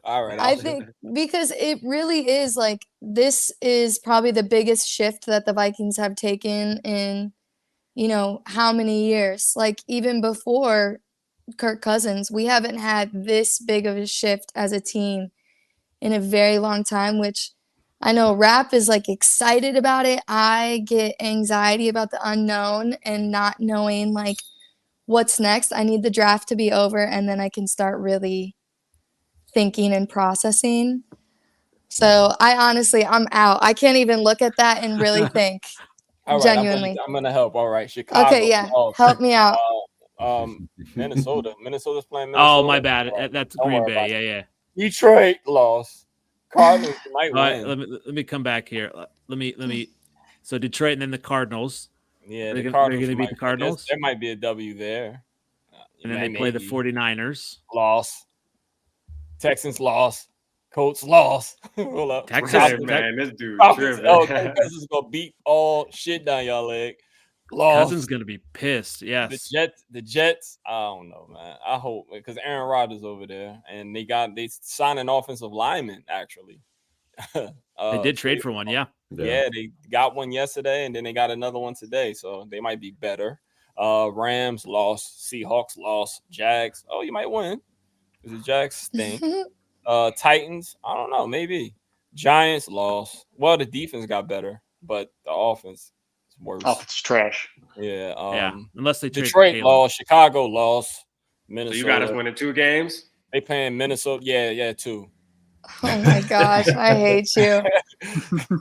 All right. I think because it really is this is probably the biggest shift that the Vikings have taken in, how many years? Even before Kirk Cousins, we haven't had this big of a shift as a team in a very long time, which I know Rap is excited about it. I get anxiety about the unknown and not knowing what's next. I need the draft to be over and then I can start really thinking and processing. So I'm out. I can't even look at that and really think. All right, genuinely. I'm gonna help. All right, Chicago. Okay, yeah. Help me out. Minnesota's playing Minnesota. Oh, my bad. That's Green Bay. Yeah. Detroit lost. Cardinals might win. Right, let me come back here. Let me. So Detroit and then the Cardinals. Yeah, they're going to beat the Cardinals. There might be a W there. And then they play the 49ers. Loss. Texans lost. Colts lost. Hold up. Texas, man, this dude. Texas is gonna beat all shit down y'all leg. Lost. Cousins gonna be pissed. Yes. The Jets. I don't know, man. I hope because Aaron Rodgers over there, and they signed an offensive lineman actually. They did trade for one, yeah. Yeah, they got one yesterday, and then they got another one today, so they might be better. Rams lost. Seahawks lost. Jags. Oh, you might win. The Jags stink. Titans, I don't know, maybe. Giants lost. Well, the defense got better, but the offense is worse. Offense is trash. Yeah. Unless they trade Detroit lost. Chicago lost. Minnesota. So you got us winning 2 games? They playing Minnesota. Yeah, 2. Oh my gosh, I hate you.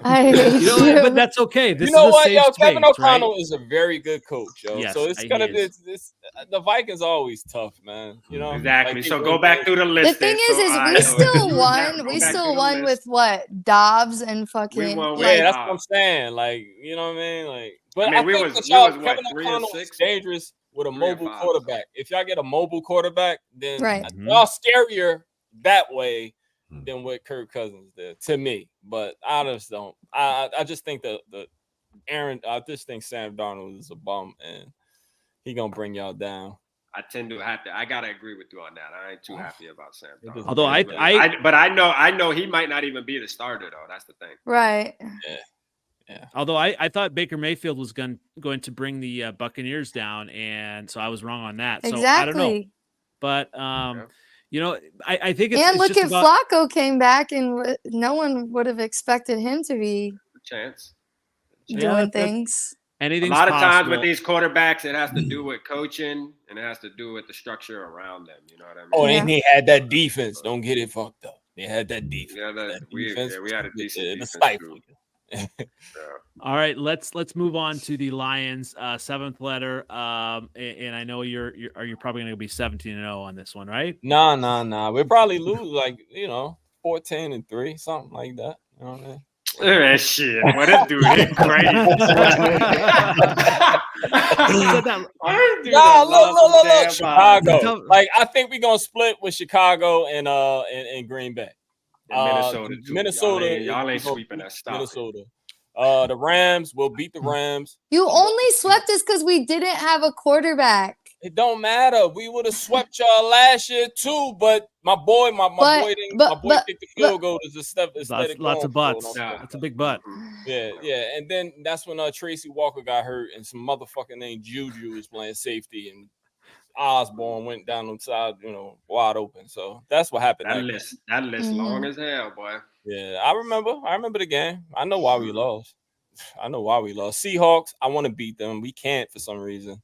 I hate you. But that's okay. This you know is a what, safe yo? space, Kevin O'Connell right? is a very good coach, yo. Yes, so it's gonna be the Vikings are always tough, man. You know exactly. Like, so go back through the list. The thing is we still won. We still won with what? Dobbs and fucking. We won yeah, that's what I'm saying. Like, you know what I mean? Like, but I think that Kevin O'Connell is dangerous with a mobile quarterback. If y'all get a mobile quarterback, then y'all scarier that way than what Kirk Cousins did to me. But I just don't. I just think the Aaron. I just think Sam Darnold is a bum, and he gonna bring y'all down. I tend to have to. I gotta agree with you on that. I ain't too happy about Sam Darnold. Although I know he might not even be the starter though. That's the thing. Right. Yeah. Although I thought Baker Mayfield was going to bring the Buccaneers down, and so I was wrong on that. Exactly. So I don't know, but you know, I think it's and look just at Flacco came back, and no one would have expected him to be doing things. Anything's a lot of possible. times with these quarterbacks, it has to do with coaching and it has to do with the structure around them. You know what I mean? Oh, and they had that defense. Don't get it fucked up. They had that defense. Yeah, we had a decent defense too. All right, let's move on to the Lions, 7th letter. And I know you're probably going to be 17-0 on this one, right? Nah. We'll probably lose 14-3, something like that. You know what I mean? That shit. What this dude is crazy. Look, Chicago. I think we're gonna split with Chicago and Green Bay. Minnesota. Y'all ain't sweeping that stuff. Minnesota. The Rams will beat the Rams. You only swept us because we didn't have a quarterback. It don't matter. We would have swept y'all last year too, but my boy kicked the field goal. Is a step. Lots of butts. That's a big butt. Yeah. And then that's when Tracy Walker got hurt, and some motherfucker named Juju was playing safety, and Osborne went down on the side, wide open. So that's what happened. That list long as hell, boy. Yeah, I remember the game. I know why we lost. Seahawks, I want to beat them. We can't for some reason.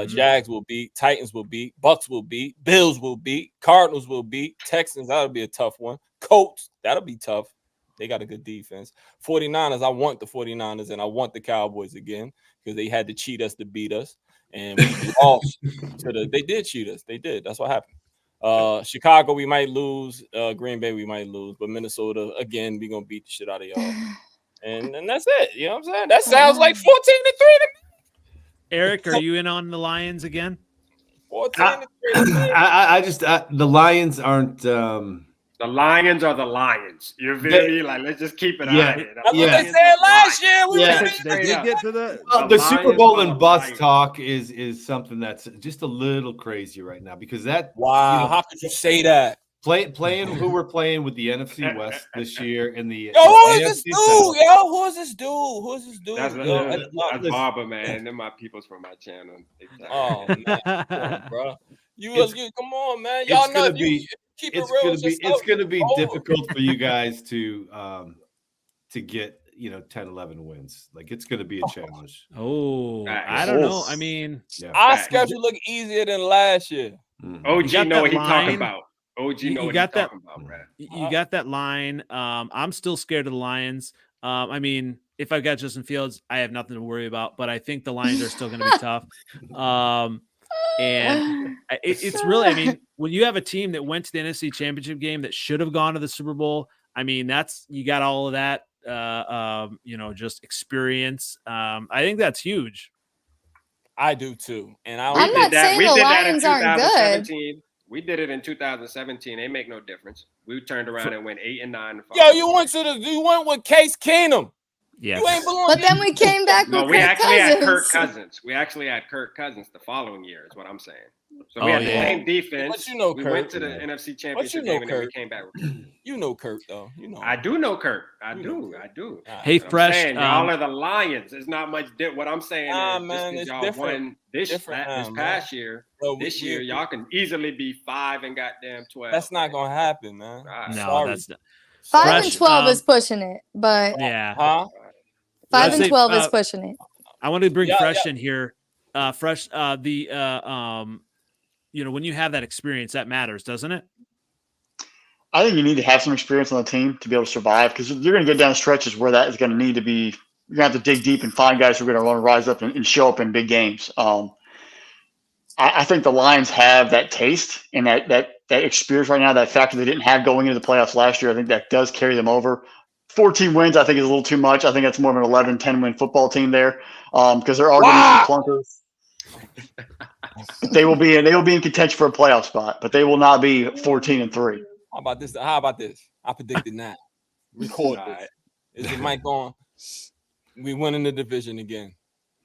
Jags will beat, Titans will beat, Bucks will beat, Bills will beat, Cardinals will beat, Texans, that'll be a tough one. Colts, that'll be tough. They got a good defense. 49ers, I want the 49ers and I want the Cowboys again because they had to cheat us to beat us. And we lost they did cheat us. They did. That's what happened. Chicago, we might lose. Green Bay, we might lose. But Minnesota, again, we're gonna beat the shit out of y'all. And that's it. You know what I'm saying? That sounds like 14-3 to me. Eric, are you in on the Lions again? 14-3. I just the Lions aren't. The Lions are the Lions. You're very let's just keep it out here. That's what they said last year. They did get to the Super Bowl and bust talk is something that's just a little crazy right now because that. Wow, how could you say that? Playing who we're playing with the NFC West this year in the. Who is this dude? Who is this dude? That's Barber, man. They're my peoples from my channel. Oh man, bro. You come on, man. Y'all know keep it real. It's gonna be difficult for you guys to get 10-11 wins. Like it's gonna be a challenge. I don't know. I mean, our schedule look easier than last year. OG know what he's talking about. OG know what he's talking about, Brad. You got that line. I'm still scared of the Lions. I mean, if I've got Justin Fields, I have nothing to worry about. But I think the Lions are still going to be tough. And it's really, I mean, when you have a team that went to the NFC Championship game that should have gone to the Super Bowl, I mean, you got all of that, just experience. I think that's huge. I do too. And I'm not saying the Lions aren't good. We did it in 2017. They make no difference. We turned around and went 8-9. Yo, you went with Case Keenum. Yeah. But then we came back with Kirk Cousins. We actually had Kirk Cousins the following year, is what I'm saying. So we had the same defense. But we went to the NFC Championship game and then we came back with Kirk. You know Kirk, though. I do know Kirk. I do. Hey, Fresh. Y'all are the Lions. It's not much what I'm saying is man, just it's y'all different. won this past year. Bro, this year, y'all can easily be 5 and goddamn 12. That's not going to happen, man. No, that's not. 5 and 12 is pushing it, but yeah. 5 and 12 is pushing it. I want to bring Fresh in here. Fresh, when you have that experience, that matters, doesn't it? I think you need to have some experience on the team to be able to survive, because you're going to get down stretches where that is going to need to be. You're going to have to dig deep and find guys who are going to want to rise up and show up in big games. I think the Lions have that taste and that experience right now, that factor they didn't have going into the playoffs last year. I think that does carry them over. 14 wins, I think, is a little too much. I think that's more of an 11, 10-win football team there, because there are going to be some clunkers. They will be in contention for a playoff spot, but they will not be 14-3. How about this? I predicted that. Record this. Is the mic on? We winning the division again.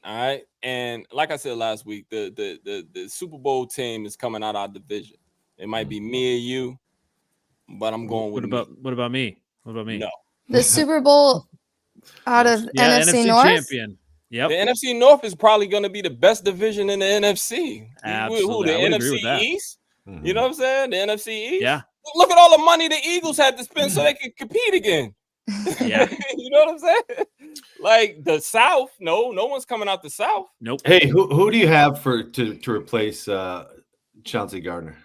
All right. And like I said last week, the Super Bowl team is coming out of our division. It might be me or you, but I'm going with what about me? No. The Super Bowl out of NFC North champion. Yep. The NFC North is probably going to be the best division in the NFC. Absolutely. The NFC East? Mm-hmm. You know what I'm saying? The NFC East? Yeah. Look at all the money the Eagles had to spend so they could compete again. Yeah. You know what I'm saying? Like the South, no one's coming out the South. Nope. Hey, who do you have to replace Chauncey Gardner?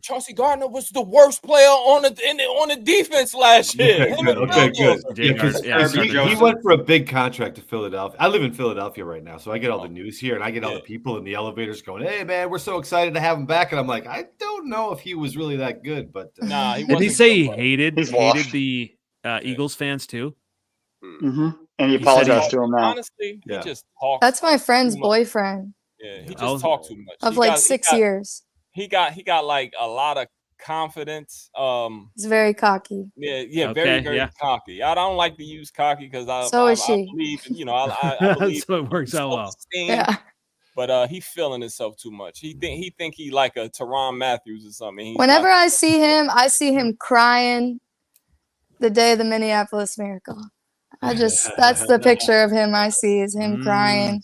Chauncey Gardner was the worst player on the defense last year. Okay, good. Yeah, he went for a big contract to Philadelphia. I live in Philadelphia right now, so I get all the news here, and I get all the people in the elevators going, "Hey, man, we're so excited to have him back." And I'm like, I don't know if he was really that good, but nah. Did he say he hated the Eagles fans too? Mm-hmm. And he apologized to him now. Honestly, he just talked. That's my friend's boyfriend. Yeah, he just talked too much. Of like 6 years. He got like a lot of confidence. He's very cocky. Yeah, very cocky. I don't like to use cocky because I believe, I believe so it works out well. Yeah. But he feeling himself too much. He think he like a Tyrann Matthews or something. Whenever I see him crying the day of the Minneapolis Miracle. That's the picture of him I see, is him crying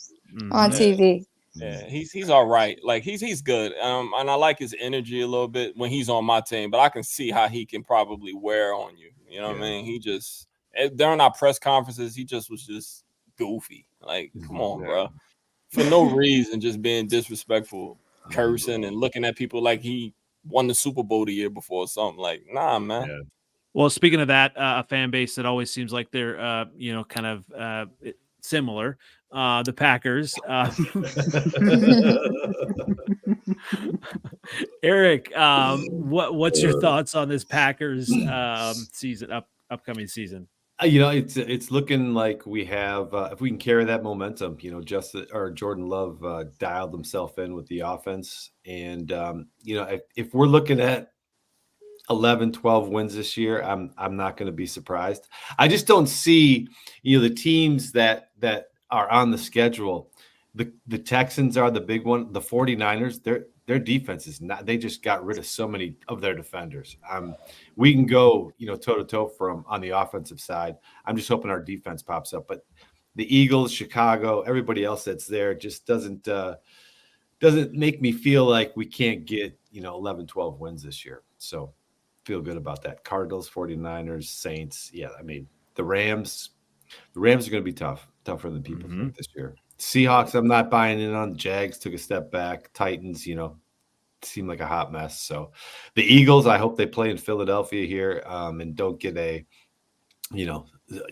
on TV. Yeah, he's all right. Like he's good. And I like his energy a little bit when he's on my team, but I can see how he can probably wear on you. You know what I mean? He just during our press conferences, he was just goofy. Like, come on, bro. For no reason, just being disrespectful, cursing and looking at people like he won the Super Bowl the year before or something. Like, nah, man. Yeah. Well, speaking of that, a fan base that always seems like they're, kind of similar. The Packers. Eric, what's your thoughts on this Packers upcoming season? It's looking like we have, if we can carry that momentum, Jordan Love dialed himself in with the offense. And, if we're looking at 11, 12 wins this year, I'm not going to be surprised. I just don't see, the teams that are on the schedule. The Texans are the big one. The 49ers, their defense is not, they just got rid of so many of their defenders. We can go, toe to toe from on the offensive side. I'm just hoping our defense pops up, but the Eagles, Chicago, everybody else that's there just doesn't make me feel like we can't get, 11, 12 wins this year. So feel good about that. Cardinals, 49ers, Saints. Yeah. I mean, the Rams are going to be tougher than people think this year. Seahawks, I'm not buying in on. Jags took a step back. Titans, seem like a hot mess. So the Eagles, I hope they play in Philadelphia here and don't get a,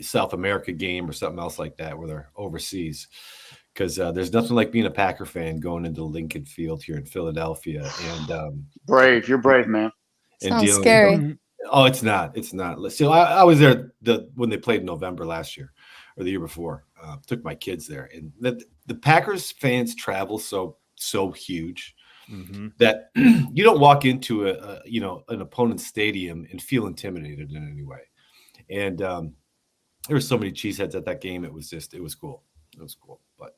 South America game or something else like that where they're overseas. Because there's nothing like being a Packer fan going into Lincoln Field here in Philadelphia. And brave. You're brave, man. Sounds scary. Oh, it's not. So I was there when they played in November last year or the year before. Took my kids there, and the Packers fans travel so huge that you don't walk into an opponent's stadium and feel intimidated in any way. And there were so many cheeseheads at that game. It was cool. It was cool. But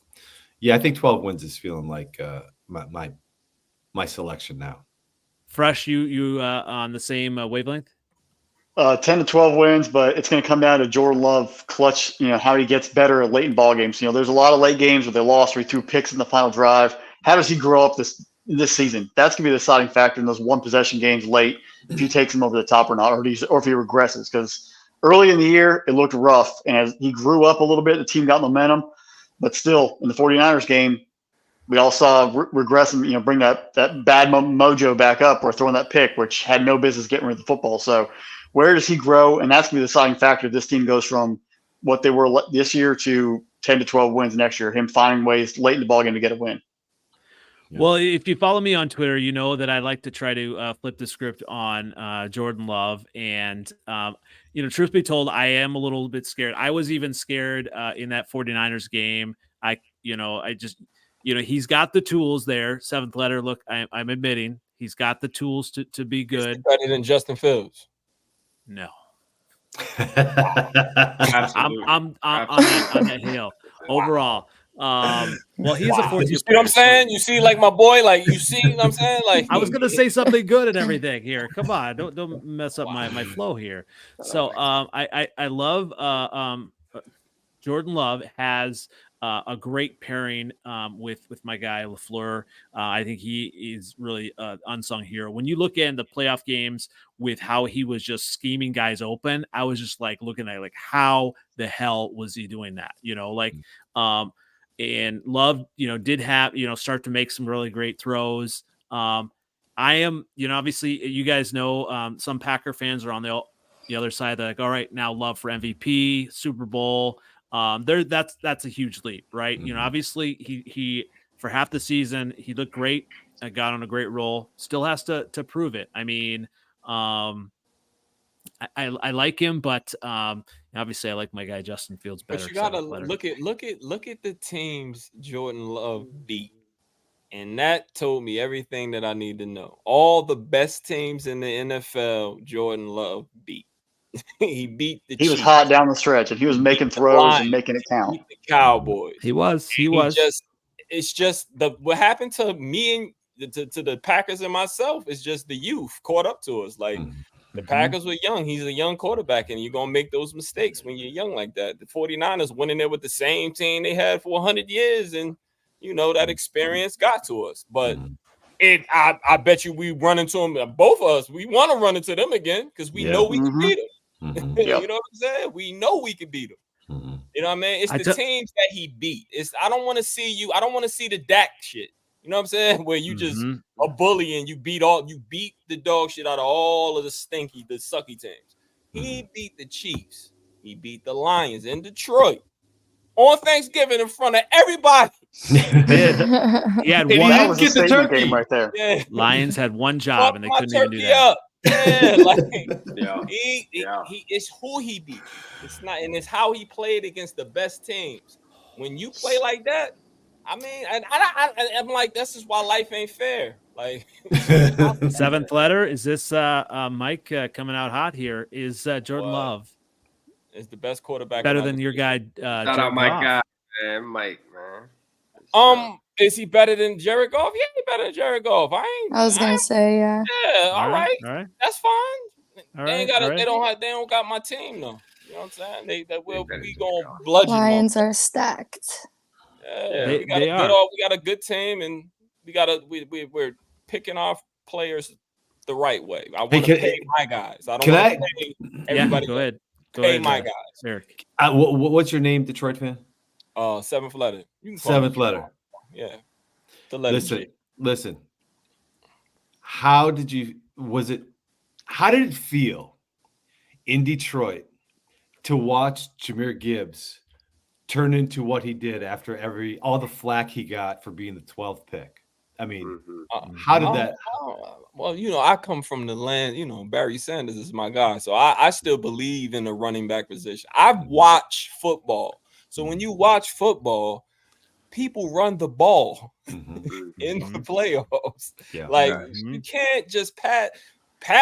yeah, I think 12 wins is feeling like my selection now. Fresh, you on the same wavelength? 10 to 12 wins, but it's going to come down to Jordan Love clutch, how he gets better at late in ball games. There's a lot of late games where they lost, where he threw picks in the final drive. How does he grow up this season? That's going to be the deciding factor in those one possession games late, if he takes him over the top or not, or if he regresses. Because early in the year, it looked rough. And as he grew up a little bit, the team got momentum. But still, in the 49ers game, we all saw regress and bring that bad mojo back up, or throwing that pick, which had no business getting rid of the football. So where does he grow? And that's going to be the deciding factor. This team goes from what they were this year to 10 to 12 wins next year. Him finding ways late in the ballgame to get a win. Yeah. Well, if you follow me on Twitter, you know that I like to try to flip the script on Jordan Love. And, truth be told, I am a little bit scared. I was even scared in that 49ers game. He's got the tools there. Seventh letter. Look, I'm admitting he's got the tools to be good. Better than Justin Fields. No. Absolutely. I'm on that hill overall. Well, he's a 14th. You see what I'm saying? You see, like my boy, like you see what I'm saying? Like I was gonna say something good and everything here. Come on, don't mess up my flow here. So I love Jordan Love has a great pairing with my guy LaFleur. I think he is really an unsung hero. When you look in the playoff games with how he was just scheming guys open, I was just like looking at how the hell was he doing that? And Love, did have, start to make some really great throws. I am, obviously you guys know some Packer fans are on the other side. They're like, all right, now Love for MVP, Super Bowl. That's a huge leap, right? Mm-hmm. Obviously he for half the season he looked great, got on a great roll. Still has to prove it. I mean, I like him, but obviously I like my guy Justin Fields better. But you gotta look at the teams Jordan Love beat, and that told me everything that I need to know. All the best teams in the NFL, Jordan Love beat. He beat the Chiefs. Was hot down the stretch, and he was making throws and making it count. The Cowboys. He was. It's just what happened to me and to the Packers and myself is just the youth caught up to us. Like the Packers were young. He's a young quarterback, and you're gonna make those mistakes when you're young like that. The 49ers went in there with the same team they had for 100 years, and that experience got to us. But I bet you we run into them. Both of us, we want to run into them again because we know we can beat them. You know what I'm saying? We know we can beat them. You know what I mean? It's the teams that he beat. I don't want to see the Dak shit. You know what I'm saying? Where you just a bully and you beat the dog shit out of all of the sucky teams. He beat the Chiefs. He beat the Lions in Detroit on Thanksgiving in front of everybody. He had one. That was a statement game right there. Yeah. Lions had one job and they couldn't even do that. Up. Yeah, it's who he beat. It's not, and it's how he played against the best teams. When you play like that, I mean, I'm like, this is why life ain't fair. Like, seventh letter is this Mike coming out hot here? Is Jordan Love is the best quarterback better than your guy? Shout out my guy, man, Mike, man. Is he better than Jared Goff? Yeah, he better than Jared Goff. I was gonna say, yeah. Yeah, all right. That's fine. All they right. They don't got my team though. You know what I'm saying? We gonna bludgeon. Lions are stacked. Yeah, we got a good team, and we're picking our players the right way. I want to pay my guys. I don't want to pay everybody. Go ahead. Pay my guys. Eric. What's your name, Detroit fan? Seventh letter. Seventh letter. Yeah. The letter. Listen. How did it feel in Detroit to watch Jahmyr Gibbs turn into what he did after all the flack he got for being the 12th pick? I mean, how did that? Well, I come from the land, Barry Sanders is my guy. So I still believe in the running back position. I've watched football. So when you watch football, people run the ball in the playoffs. Yeah, you can't just Pat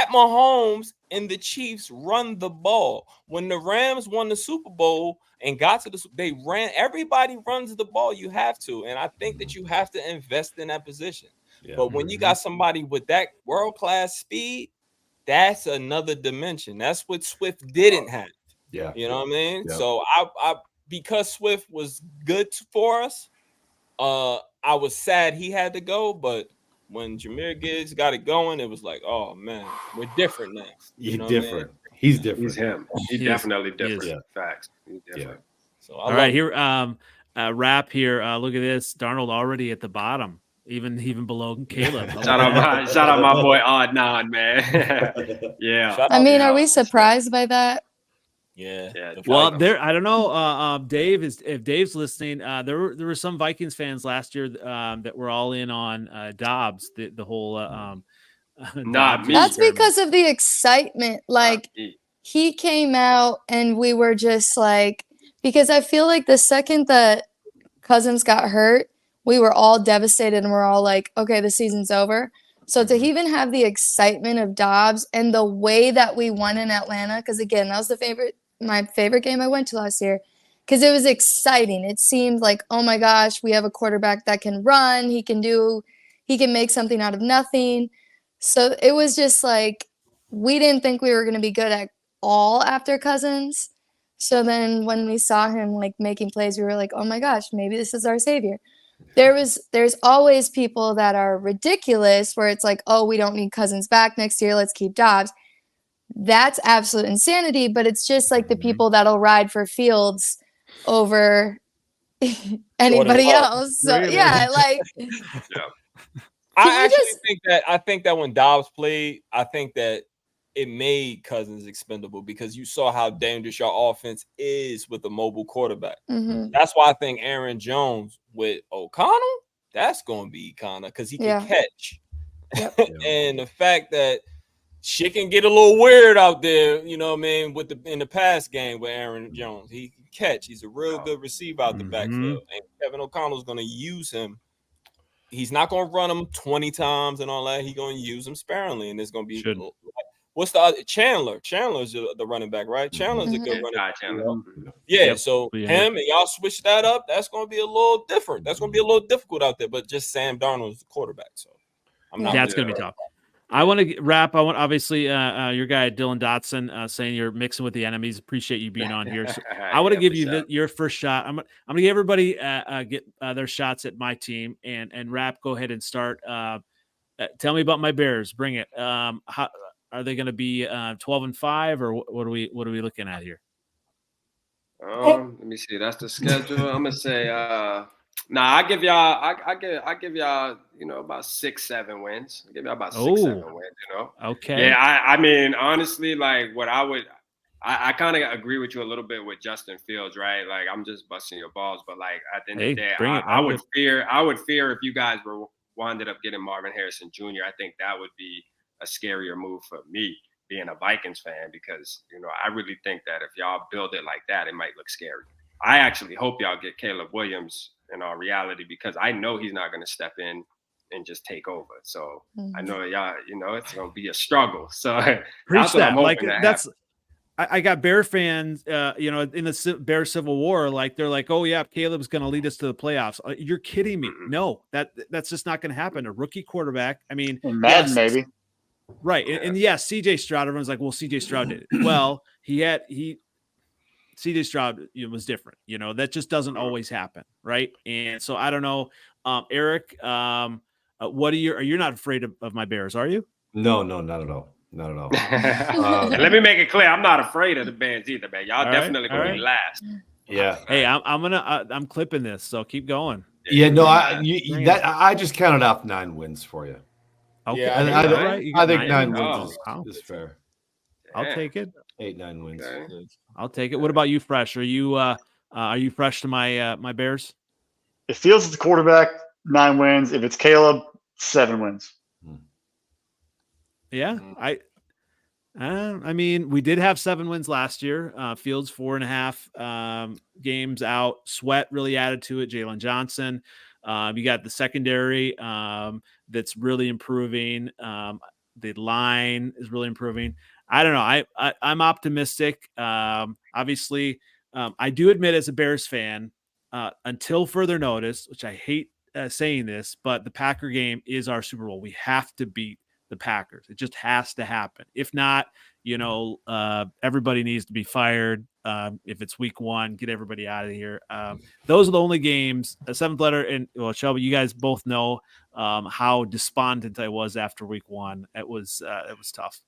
Mahomes and the Chiefs run the ball. When the Rams won the Super Bowl and got to they ran. Everybody runs the ball. You have to, and I think that you have to invest in that position. Yeah. But when you got somebody with that world-class speed, that's another dimension. That's what Swift didn't have. Yeah, you know what I mean. Yeah. So I because Swift was good for us. I was sad he had to go, but when Jahmyr Gibbs got it going, it was like, oh man, we're different now. He's different. He's different. He's him. He's definitely different. Yeah. Facts. He's different. So all right, here. wrap here. Look at this. Darnold already at the bottom, even below Caleb. Shout out my boy Adnan, man. Yeah. I mean, are we surprised by that? Yeah. Well, I don't know. If Dave's listening, there were some Vikings fans last year that were all in on Dobbs. The whole Not me. That's because of the excitement. Like he came out, and we were just like, because I feel like the second that Cousins got hurt, we were all devastated, and we're all like, okay, the season's over. So to even have the excitement of Dobbs and the way that we won in Atlanta, because again, that was my favorite game I went to last year, because it was exciting. It seemed like, oh my gosh, we have a quarterback that can run. He can make something out of nothing. So it was just like, we didn't think we were going to be good at all after Cousins. So then when we saw him like making plays, we were like, oh my gosh, maybe this is our savior. There's always people that are ridiculous where it's like, oh, we don't need Cousins back next year. Let's keep Dobbs. That's absolute insanity. But it's just like the people that'll ride for Fields over anybody else. So yeah, like. I think that when Dobbs played, I think that it made Cousins expendable because you saw how dangerous your offense is with a mobile quarterback. Mm-hmm. That's why I think Aaron Jones with O'Connell, that's going to be kind of because he can catch. Yep. And the fact that shit can get a little weird out there, you know what I mean, in the pass game with Aaron Jones. He can catch. He's a real good receiver out the backfield. And Kevin O'Connell's going to use him. He's not going to run him 20 times and all that. He's going to use him sparingly, and it's going to be what's the other Chandler? Chandler's the running back, right? Chandler's a good running back. Yeah, so him and y'all switch that up. That's going to be a little different. That's going to be a little difficult out there. But just Sam Darnold's the quarterback, so I'm not. That's going to be tough. I want to wrap. I want obviously your guy Dylan Dotson saying you're mixing with the enemies. Appreciate you being on here. So I want to give you your first shot. I'm gonna give everybody get their shots at my team and Rap. Go ahead and start. Tell me about my Bears. Bring it. How are they going to be 12-5 or what are we looking at here? Let me see. That's the schedule. I'm gonna say. I give y'all. I give y'all. About 6-7 wins. I give y'all about 6-7 wins. Okay. Yeah. I mean, honestly, like what I would. I kind of agree with you a little bit with Justin Fields, right? Like I'm just busting your balls, but like at the end of the day, I would fear if you guys wound up getting Marvin Harrison Jr. I think that would be a scarier move for me being a Vikings fan because I really think that if y'all build it like that, it might look scary. I actually hope y'all get Caleb Williams in all reality because I know he's not going to step in and just take over. So I know y'all, it's going to be a struggle. So preach that. Like that's, I got Bear fans, in the Bear Civil War, like they're like, oh yeah, Caleb's going to lead us to the playoffs. You're kidding me. No, that's just not going to happen. A rookie quarterback. I mean, Madden maybe. Right. And yes, CJ Stroud, everyone's like, well, CJ Stroud did it. Well, CJ Stroud was different. That just doesn't always happen. Right. And so I don't know. Eric, what you're not afraid of my Bears, are you? No, not at all. Not at all. Let me make it clear. I'm not afraid of the Bears either, man. Y'all definitely going to be last. Yeah. Hey, I'm clipping this. So keep going. Yeah. No, I just counted off 9 wins for you. Okay. Yeah, I think 9 wins is fair. I'll take it. 8-9 wins. Okay. I'll take it. What about you, Fresh? Are you fresh to my Bears? If Fields is the quarterback, 9 wins. If it's Caleb, 7 wins. Yeah, I mean, we did have 7 wins last year. Fields 4.5 games out. Sweat really added to it. Jalen Johnson. You got the secondary that's really improving. The line is really improving. I don't know. I'm optimistic. Obviously, I do admit as a Bears fan, until further notice, which I hate saying this, but the Packer game is our Super Bowl. We have to beat the Packers. It just has to happen. If not, everybody needs to be fired. If it's week 1, get everybody out of here. Those are the only games. The 7th letter, and Shelby, you guys both know how despondent I was after week 1. It was tough.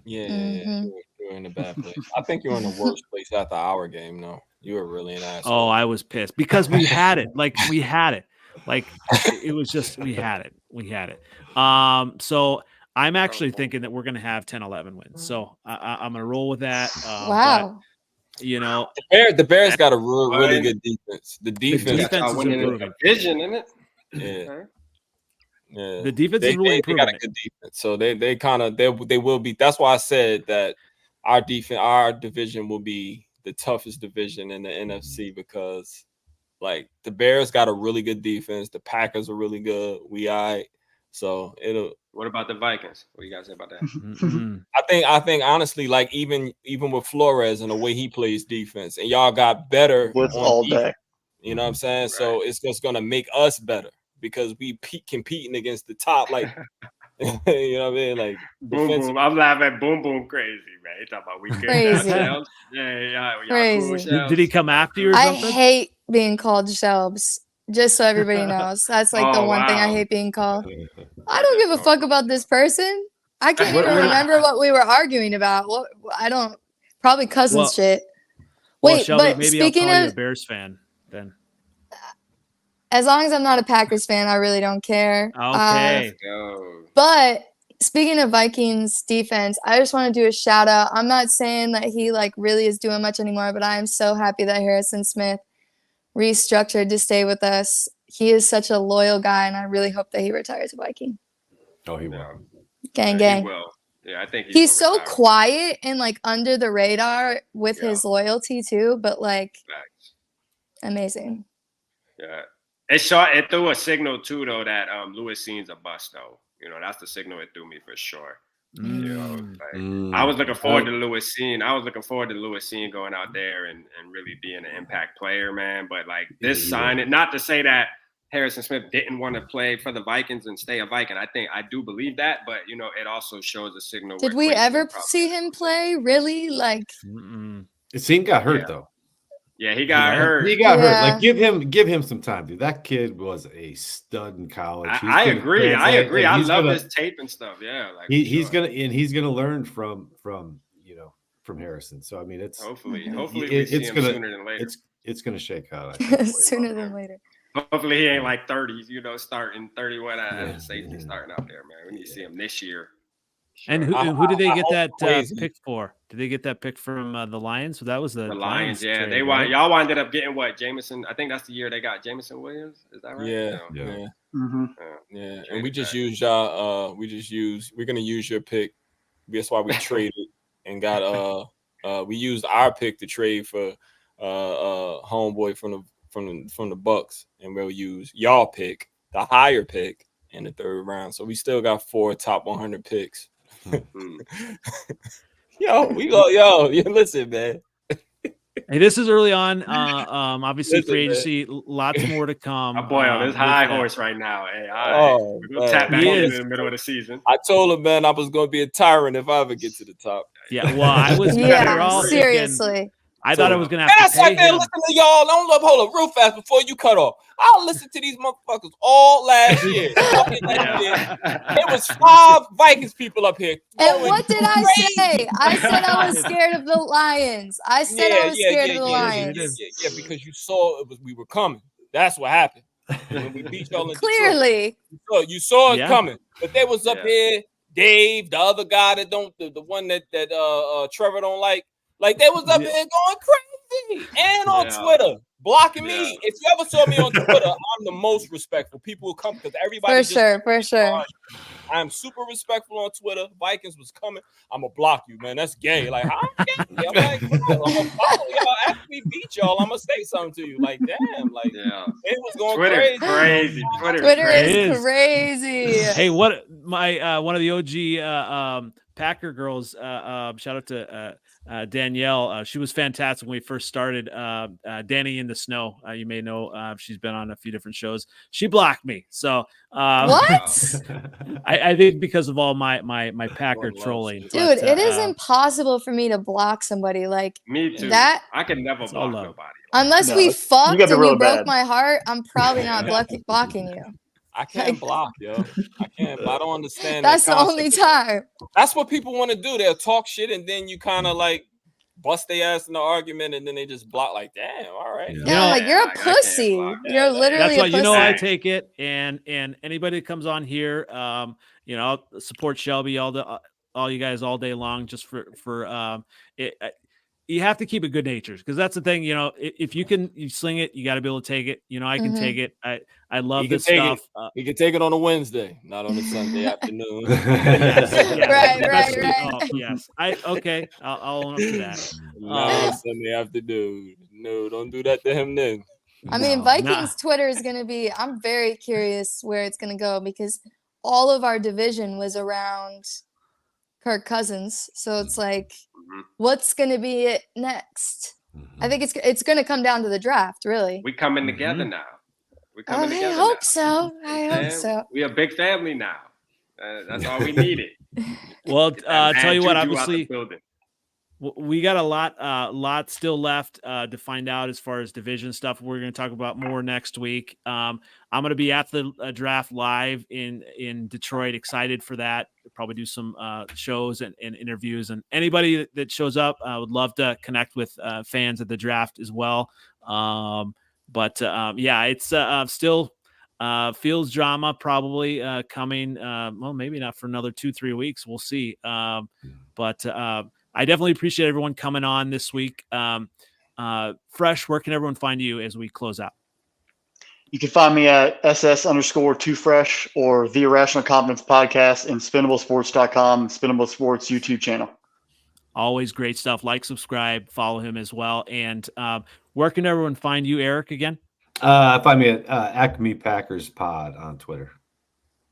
Yeah. you're in a bad place. I think you're in the worst place after our game. No, you were really an asshole. Oh, I was pissed because we had it. Like we had it. Like it was just we had it. We had it. So I'm actually thinking that we're going to have 10-11 wins. So I'm going to roll with that. Wow. But, you know, the Bears got a really good defense. The defense is improving. Vision, isn't it? Yeah. Yeah, the defense is really improving. They got a good defense, so they kind of they will be. That's why I said that our division will be the toughest division in the NFC because, like, the Bears got a really good defense. The Packers are really good. So it'll. What about the Vikings? What do you guys say about that? I think honestly, like even with Flores and the way he plays defense, and y'all got better with all defense, day. You know what I'm saying? Right. So it's just gonna make us better. Because we competing against the top, like you know what I mean, like boom boom. I'm laughing, boom boom, crazy man. He talking about we crazy. Crazy. Did he come after you? Or something? I hate being called Shelbs. Just so everybody knows, that's like the one thing I hate being called. I don't give a fuck about this person. I can't even remember what we were arguing about. What I don't probably cousin shit. Wait, Shelby, but maybe speaking I'll call of you a Bears fan then. As long as I'm not a Packers fan, I really don't care. Okay. But speaking of Vikings defense, I just want to do a shout out. I'm not saying that he like really is doing much anymore, but I am so happy that Harrison Smith restructured to stay with us. He is such a loyal guy, and I really hope that he retires a Viking. Oh, he will. Gang. He will. Yeah, I think he's so quiet and like under the radar with his loyalty too, but like amazing. Yeah. It threw a signal too, though, that Lewis Scene's a bust, though. You know, that's the signal it threw me for sure. You know, I was looking forward to Lewis Scene. I was looking forward to Lewis Scene going out there and really being an impact player, man. But like this signing, not to say that Harrison Smith didn't want to play for the Vikings and stay a Viking. I do believe that, but you know, it also shows a signal. Did we ever see him play? Really? Like, Scene got hurt though. Yeah, he got hurt. He got hurt. Like give him some time, dude. That kid was a stud in college. I agree. I love his tape and stuff. Yeah, like he's gonna learn from Harrison. So I mean, it's hopefully we see him sooner than later. It's gonna shake out sooner than later. Hopefully he ain't like 30s. You know, starting 31 as a safety starting out there, man. We need to see him this year. And who did they get that pick for? Did they get that pick from the Lions? So that was the Lions. Yeah, trade, right? Y'all ended up getting what? Jameson. I think that's the year they got Jameson Williams. Is that right? Yeah. Yeah. And we just used y'all. We're gonna use your pick. That's why we traded and got. We used our pick to trade for homeboy from the Bucks, and we'll use y'all pick, the higher pick in the third round. So we still got 4 top 100 picks. Listen, man. Hey, this is early on. Obviously, free agency, lots more to come. My boy on his high horse right now. Hey, we're gonna tap back in the middle of the season. I told him, man, I was gonna be a tyrant if I ever get to the top. Yeah, well, I was. Seriously. I thought I was gonna have to pay him. Listen to y'all. Hold up real fast before you cut off. I'll listen to these motherfuckers all last year. There was 5 Vikings people up here. And what did I say? I said I was scared of the Lions. I said I was scared of the Lions. Yeah, because you saw we were coming. That's what happened. When we beat y'all in Clearly. Detroit. You saw it coming. But they was up here, Dave, the other guy that the one that Trevor don't like. Like they was up there going crazy and on Twitter blocking me. If you ever saw me on Twitter, I'm the most respectful. People will come because everybody. For sure. I'm super respectful on Twitter. Vikings was coming. I'm gonna block you, man. That's gay. Like I'm gay. I'm like, I'm gonna follow y'all after we beat y'all. I'm gonna say something to you. Like damn. Like it was going crazy. Twitter is crazy. Hey, what my one of the OG Packer girls. Shout out to. Danielle, she was fantastic when we first started. Danny in the Snow, you may know, she's been on a few different shows. She blocked me, so what? I think because of all my Packer trolling, dude. It is impossible for me to block somebody. Like me too. That I can never block nobody. Unless we fucked and you broke my heart, I'm probably not blocking you. I can't block, yo. I can't. I don't understand. That's the only time. That's what people want to do. They'll talk shit, and then you kind of like bust their ass in the argument, and then they just block. Like, damn, all right. Yeah, like you're a pussy. You're literally. That's why a pussy. I take it, and anybody that comes on here, I'll support Shelby all you guys all day long, just for it. You have to keep it good natured, because that's the thing. If you sling it, you got to be able to take it. I can take it. I love this stuff. You can take it on a Wednesday, not on a Sunday afternoon. Right. Oh, yes. I'll own up to that. Sunday afternoon. No, don't do that to him then. I mean, Vikings Twitter is going to be. I'm very curious where it's going to go, because all of our division was around Kirk Cousins, so it's like, what's going to be it next? I think it's going to come down to the draft, really. We coming together now. I hope so. I hope so. We a big family now. That's all we needed. Well, tell you what, obviously, we got a lot still left to find out as far as division stuff. We're going to talk about more next week. I'm going to be at the draft live in Detroit. Excited for that. Probably do some shows and interviews, and anybody that shows up, I would love to connect with fans of the draft as well. It's still Fields drama probably coming. Well, maybe not for another 2-3 weeks. We'll see. But I definitely appreciate everyone coming on this week. Fresh, where can everyone find you as we close out? You can find me at SS_2Fresh or The Irrational Confidence Podcast and SpendableSports.com, Spendable Sports YouTube channel. Always great stuff. Like, subscribe, follow him as well. And where can everyone find you, Eric, again? Find me at Acme Packers Pod on Twitter.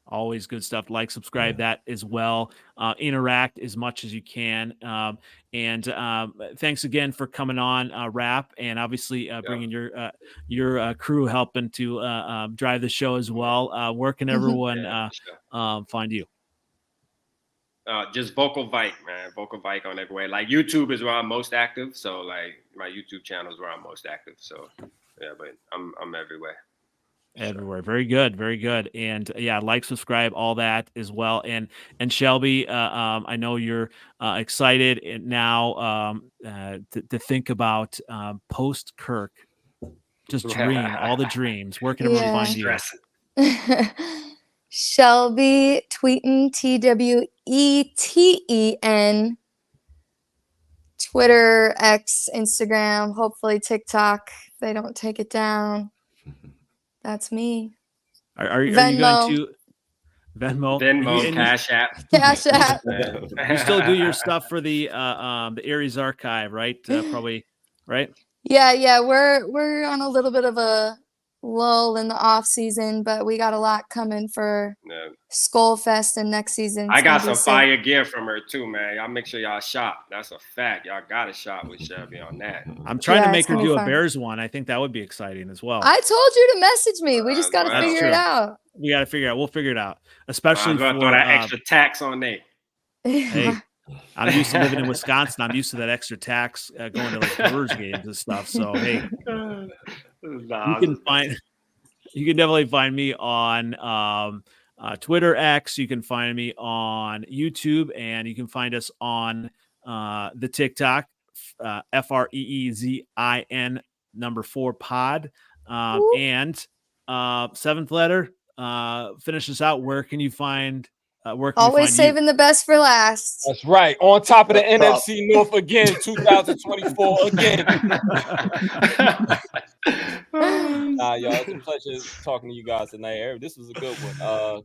Always good stuff. Like, subscribe that as well. Interact as much as you can. And thanks again for coming on, Rap, and obviously bringing your crew helping to drive the show as well. Where can everyone find you? Just Vocal Vike, man. Vocal Vike on everywhere. Like YouTube is where I'm most active. So like my YouTube channel is where I'm most active. So yeah, but I'm everywhere. Everywhere. Very good. Very good. And like, subscribe, all that as well. And Shelby, I know you're excited now to think about post Kirk. Just dream all the dreams. Where can everyone find you? Shelby Tweten, TWETEN, Twitter, X, Instagram, hopefully TikTok. If they don't take it down. That's me. Are you going to Venmo, Cash App. You still do your stuff for the Aries archive, right? Probably, right? Yeah. We're on a little bit of a lull in the off season, but we got a lot coming for Skol Fest and next season. I got some fire gear from her too, man. Y'all make sure y'all shop. That's a fact. Y'all got to shop with Shelby on that. I'm trying to make her do a Bears one. I think that would be exciting as well. I told you to message me. We just got to figure it out. We got to figure it out. We'll figure it out. Especially I'm gonna throw that extra tax on there. Hey, I'm used to living in Wisconsin. I'm used to that extra tax going to like Brewers games and stuff. So hey, you can definitely find me on Twitter, X. You can find me on YouTube, and you can find us on the TikTok, FREEZIN 4 pod. And seventh letter, finish us out. Where can you find? Always saving the best for last. That's right. On top of the NFC North again, 2024 again. Y'all, it's a pleasure talking to you guys tonight. This was a good one.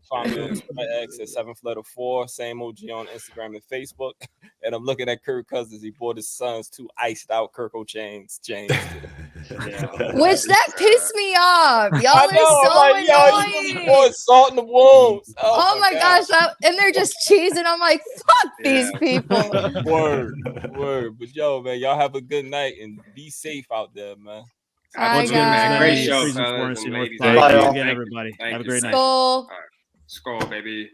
Find me on Twitter, X at 7th letter 4. Same OG on Instagram and Facebook. And I'm looking at Kirk Cousins. He bought his son's 2 iced out Kirko chains. Which that pissed me off. Y'all are so annoying. Salt in the wounds. Oh my gosh. And they're just cheesing. I'm like, fuck these people. Word. But yo, man, y'all have a good night and be safe out there, man. Once again, man. Great show, Freezin, fellas and ladies. Thank you again, everybody. Have a great night. Skol. Skol, baby.